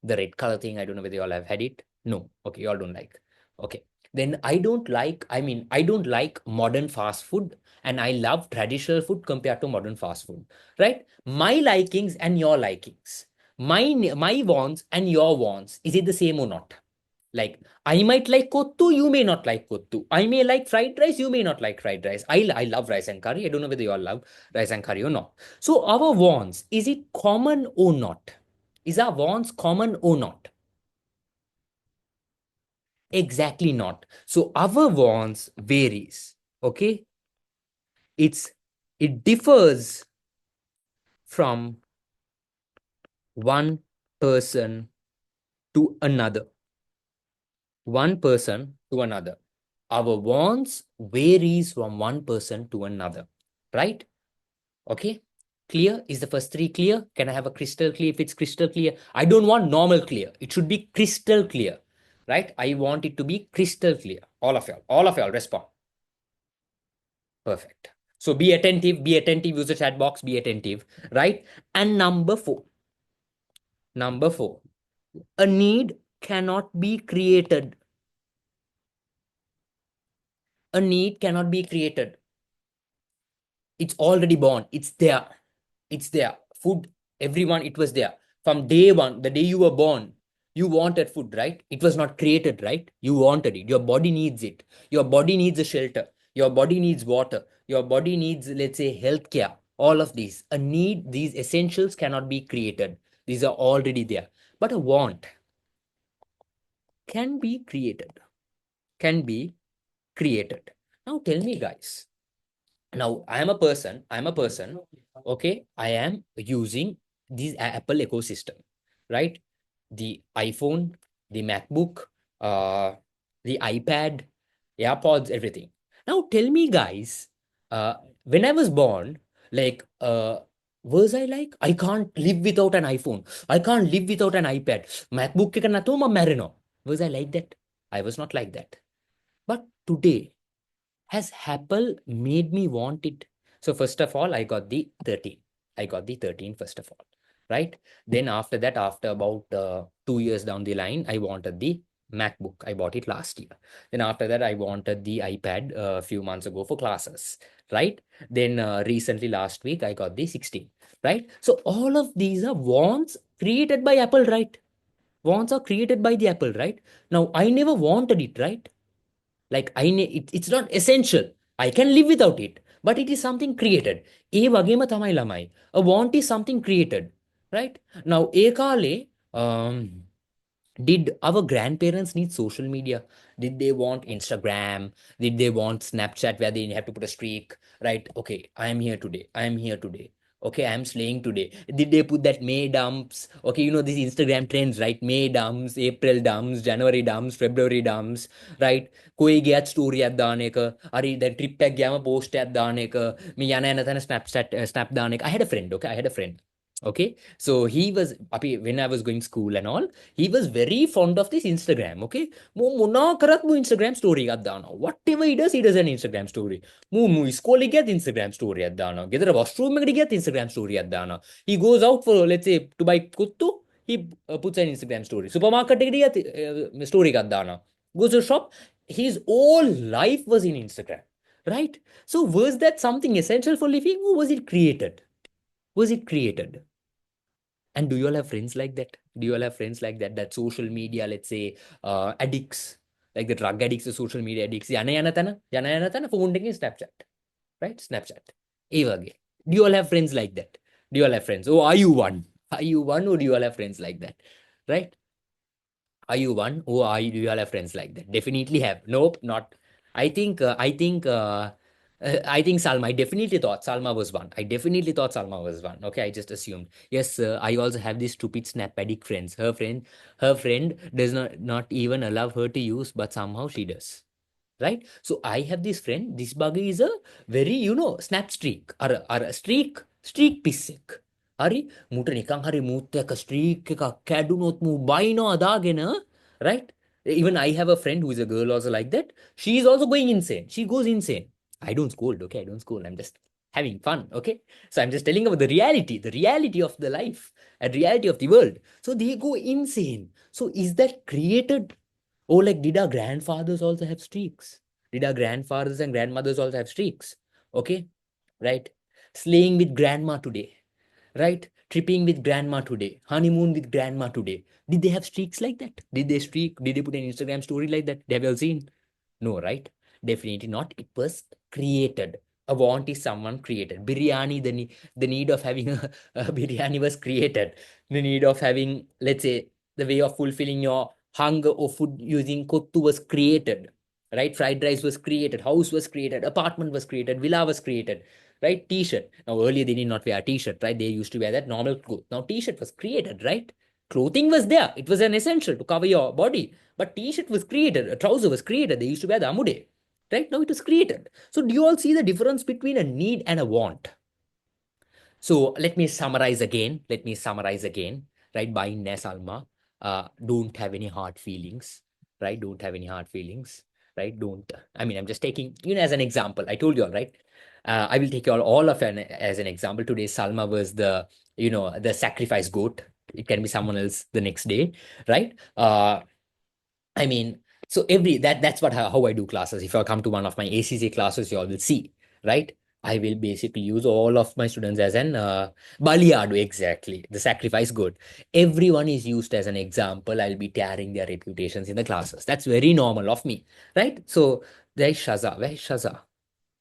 The red color thing, I don't know whether you all have had it. No. Okay, you all don't like. Okay. Then I don't like modern fast food and I love traditional food compared to modern fast food. Right? My likings and your likings. My wants and your wants. Is it the same or not? Like, I might like kottu, you may not like kottu. I may like fried rice, you may not like fried rice. I love rice and curry. I don't know whether you all love rice and curry or not. So, our wants, is it common or not? Is our wants common or not? Exactly not. So, our wants varies. Okay? It's it differs from one person to another. One person to another. Our wants varies from one person to another, right? Okay, clear? Is the first three clear? Can I have a crystal clear? If it's crystal clear, I don't want normal clear. It should be crystal clear, right? I want it to be crystal clear. All of y'all respond. Perfect. So be attentive, use the chat box, be attentive, right? And number four, a need cannot be created. A need cannot be created. It's already born. It's there. It's there. Food, everyone, it was there. From day one, the day you were born, you wanted food, right? It was not created, right? You wanted it. Your body needs it. Your body needs a shelter. Your body needs water. Your body needs, let's say, healthcare. All of these. A need, these essentials cannot be created. These are already there. But a want can be created. Can be created. Now tell me, guys. Now I'm a person, okay, I am using this Apple ecosystem, right? The iPhone, the MacBook, uh the iPad, AirPods, everything. Now tell me, guys, uh when I was born, like, was I like, I can't live without an iPhone, I can't live without an iPad, MacBook ke na to ma marino? Was I like that? I was not like that. But today, has Apple made me want it? So first of all, I got the 13. I got the 13 first of all, right? Then after that, after about 2 years down the line, I wanted the MacBook. I bought it last year. Then after that, I wanted the iPad a few months ago for classes, right? Then recently last week, I got the 16, right? So all of these are wants created by Apple, right? Wants are created by the Apple, right? Now I never wanted it, right? Like it's not essential. I can live without it, but it is something created. ඒ වගේම තමයි ළමයි. A want is something created, right? Now ඒ කාලේ um, did our grandparents need social media? Did they want Instagram? Did they want Snapchat where they have to put a streak, right? Okay, I am here today, I am here today, okay, I am slaying today. Did they put that May dumps? Okay, you know these Instagram trends, right? May dumps, April dumps, January dumps, February dumps, right? කොයි ගියත් ස්ටෝරියක් දාන එක, හරි දැන් trip එකක් ගියාම post එකක් දාන එක, මේ යන යන තැන ස්නැප් දාන එක. I had a friend, okay, I had a friend. Okay, so he was when I was going school and all, he was very fond of this Instagram. Okay, මොනා කරත් මු Instagram story එකක් දානවා. Whatever he does an Instagram story. මු ඉස්කෝලේ ගියත් Instagram story එකක් දානවා. ගෙදර washroom එකට ගියත් Instagram story එකක් දානවා. He goes out for, let's say, to buy kuttu, he puts an Instagram story. Supermarket එකට ගියත් story එකක් දානවා. Goes to the shop, his whole life was in Instagram, right? So was that something essential for living, or was it created? Was it created? And do you all have friends like that? Do you all have friends like that? That social media, let's say, addicts, like the drug addicts, the social media addicts. Yana yana tana phone taking Snapchat, right? Snapchat. ඒ වගේ. Do you all have friends like that? Do you all have friends? Oh, are you one? Are you one, or do you all have friends like that? Right? Are you one? Oh, do you all have friends like that? Definitely have. Nope, not. I think Salma. I definitely thought Salma was one. I definitely thought Salma was one. Okay, I just assumed. Yes, I also have these stupid snap addict friends. Her friend does not even allow her to use, but somehow she does. Right? So I have this friend. This buggy is a very, snap streak or a streak pissik. හරි මූට නිකන් හරි මූත් එක ස්ට්‍රීක් එකක් කැඩුනොත් මූ බයිනවා දාගෙන right even I have a friend who is a girl also like that she is also going insane she goes insane I don't scold okay I don't scold I'm just having fun okay so I'm just telling about the reality of the life and reality of the world so they go insane so is that created oh like did our grandfathers also have streaks did our grandfathers and grandmothers also have streaks okay right slaying with grandma today right? Tripping with grandma today, honeymoon with grandma today. Did they have streaks like that? Did they streak? Did they put an Instagram story like that? Have you all seen? No, right? Definitely not. It was created. A want is someone created. Biryani, the need of having a biryani was created. The need of having, let's say, the way of fulfilling your hunger or food using kottu was created. Right? Fried rice was created. House was created. Apartment was created. Villa was created right? T-shirt. Now earlier they did not wear a T-shirt, right? They used to wear that normal clothes. Now T-shirt was created, right? Clothing was there. It was an essential to cover your body. But T-shirt was created. A trouser was created. They used to wear the amude. Right? Now it was created. So do you all see the difference between a need and a want? So let me summarize again. Let me summarize again. Right? By Ines Alma. Don't have any hard feelings. Right? Don't have any hard feelings. Right? Don't. I mean, I'm just taking, as an example. I told you all, right? I will take you all of an as an example. Today, Salma was the sacrifice goat. It can be someone else the next day, right? I mean, so that's what how I do classes. If I come to one of my ACC classes, you all will see, right? I will basically use all of my students as an Baliadu, exactly, the sacrifice good. Everyone is used as an example. I'll be tearing their reputations in the classes. That's very normal of me, right? So there's Shaza. Where is Shaza?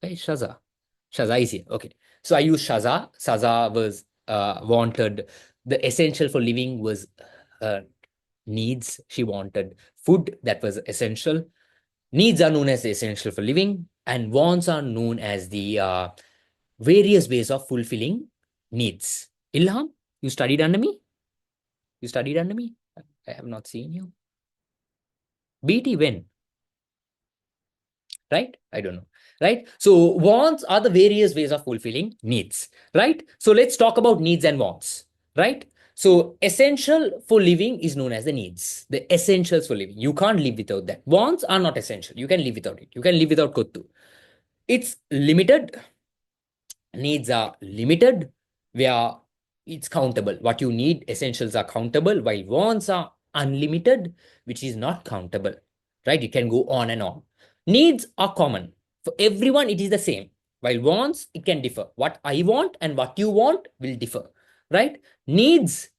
Where is Shaza? Shaza is here. Okay. So I use Shaza. Shaza was wanted. The essential for living was uh, needs. She wanted food that was essential. Needs are known as the essential for living, and wants are known as the various ways of fulfilling needs. Ilham, you studied under me? You studied under me? I have not seen you. BT when? Right? I don't know. Right? So wants are the various ways of fulfilling needs. Right? So let's talk about needs and wants. Right? So essential for living is known as the needs, the essentials for living. You can't live without that. Wants are not essential. You can live without it. You can live without kottu. It's limited. Needs are limited, where it's countable. What you need, essentials are countable, while wants are unlimited, which is not countable. Right? You can go on and on. Needs are common. For everyone, it is the same. While wants, it can differ. What I want and what you want will differ. Right? Needs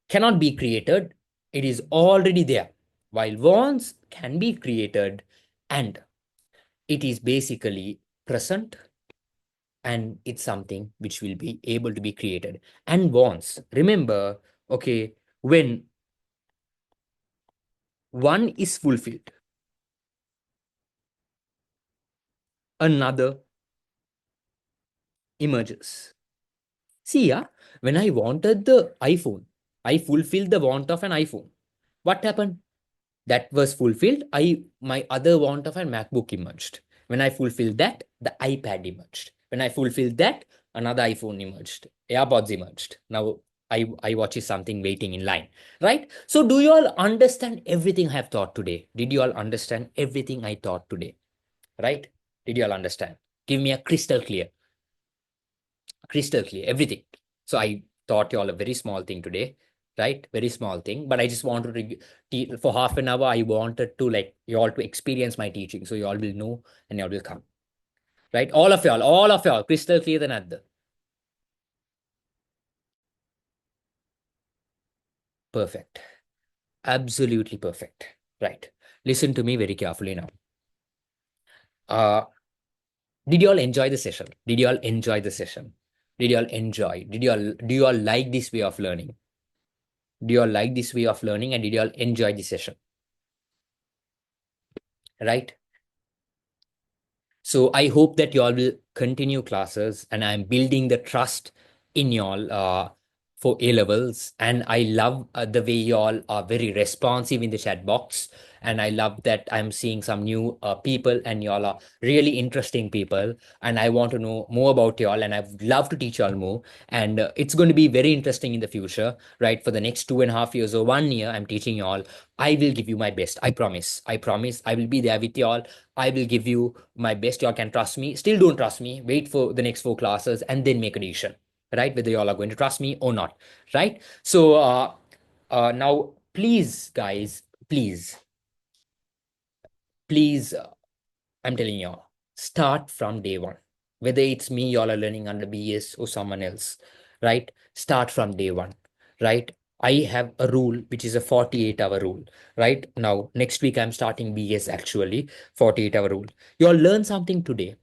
cannot be created, it is already there. While wants can be created and it is basically present and it's something which will be able to be created. And wants, remember, okay, when one is fulfilled, another emerges. See, yeah, when I wanted the iPhone, I fulfilled the want of an iPhone. What happened? That was fulfilled. My other want of a MacBook emerged. When I fulfilled that, the iPad emerged. When I fulfilled that, another iPhone emerged. AirPods emerged. Now iWatch is something waiting in line. Right? So do you all understand everything I have taught today? Did you all understand everything I taught today? Right? Did you all understand? Give me a crystal clear, everything. So I taught you all a very small thing today, right? Very small thing, but I just wanted to for half an hour. I wanted to like you all to experience my teaching, so you all will know and you all will come, right? All of y'all, crystal clear than other. Perfect, absolutely perfect, right? Listen to me very carefully now. Uh, did you all enjoy the session? Did you all enjoy the session? Did you all enjoy? Do you all like this way of learning? Do you all like this way of learning and did you all enjoy the session? Right? So I hope that you all will continue classes and I'm building the trust in y'all for A levels, and I love the way y'all are very responsive in the chat box. And I love that I'm seeing some new people, and y'all are really interesting people. And I want to know more about y'all, and I would love to teach y'all more. And it's going to be very interesting in the future, right? For the next 2.5 years or 1 year, I'm teaching y'all. I will give you my best. I promise. I promise. I will be there with y'all. I will give you my best. Y'all can trust me. Still don't trust me. Wait for the next 4 classes and then make a decision, right? Whether y'all are going to trust me or not, right? So now, please, guys, please, I'm telling y'all, start from day one. Whether it's me, y'all are learning under BS or someone else, right? Start from day one, right? I have a rule which is a 48-hour rule, right? Now, next week I'm starting BS actually, 48-hour rule. Y'all learn something today.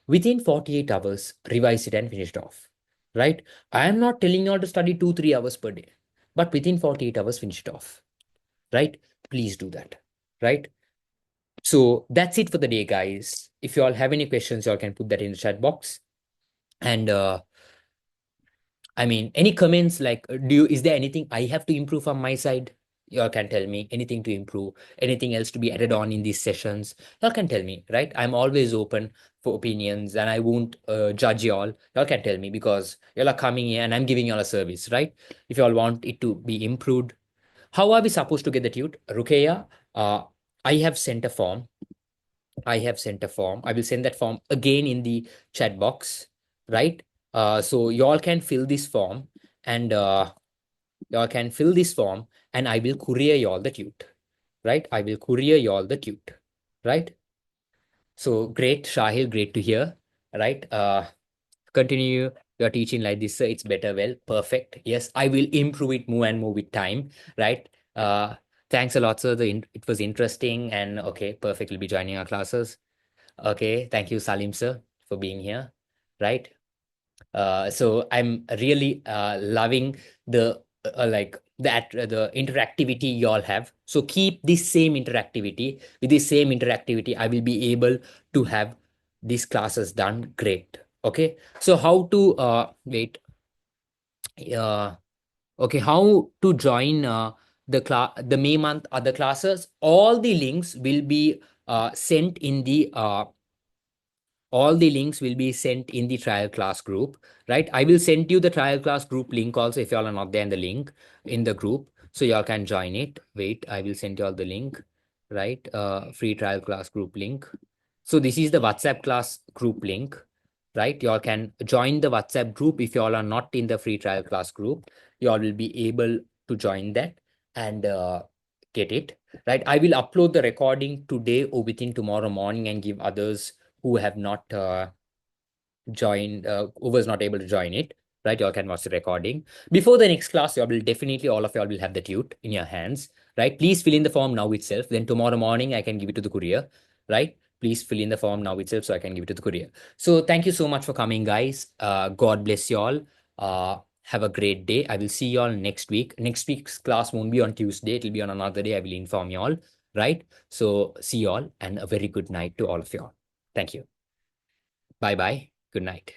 Within 48 hours, revise it and finish it off, right? I am not telling y'all to study 2, 3 hours per day, but within 48 hours, finish it off, right? Please do that, right? So that's it for the day, guys. If you all have any questions, you all can put that in the chat box. And I mean, any comments like, is there anything I have to improve from my side? Y'all can tell me anything to improve, anything else to be added on in these sessions. Y'all can tell me, right? I'm always open for opinions, and I won't judge y'all. Y'all can tell me because y'all are coming here and I'm giving y'all a service, right? If y'all want it to be improved, how are we supposed to get the tute? Rukeya, uh, I have sent a form. I have sent a form. I will send that form again in the chat box, right? So y'all can fill this form, and y'all can fill this form, and I will courier y'all the tute, right? I will courier y'all the tute, right? So great, Shahil, great to hear, right? Continue your teaching like this, sir. It's better. Well, perfect. Yes, I will improve it more and more with time, right? Thanks a lot, sir. It was interesting, and okay, perfect. Will be joining our classes. Okay, thank you, Salim sir, for being here. Right. So I'm really loving the the interactivity you all have. So keep this same interactivity. With this same interactivity, I will be able to have these classes done great. Okay. So how to wait? Uh, okay, how to join the May month other classes? All the links will be sent in the all the links will be sent in the trial class group, right? I will send you the trial class group link also if y'all are not there in the link in the group, so y'all can join it. Wait, I will send y'all the link, right? Free trial class group link. So this is the WhatsApp class group link, right? Y'all can join the WhatsApp group. If y'all are not in the free trial class group, y'all will be able to join that and get it, right? I will upload the recording today or within tomorrow morning and give others who have not joined, who was not able to join it, right? Y'all can watch the recording. Before the next class, y'all will definitely, all of y'all will have the tute in your hands, right? Please fill in the form now itself. Then tomorrow morning, I can give it to the courier, right? Please fill in the form now itself so I can give it to the courier. So thank you so much for coming, guys. God bless y'all. Have a great day. I will see y'all next week. Next week's class won't be on Tuesday. It'll be on another day. I will inform y'all, right? So see y'all and a very good night to all of y'all. Thank you. Bye bye. Good night.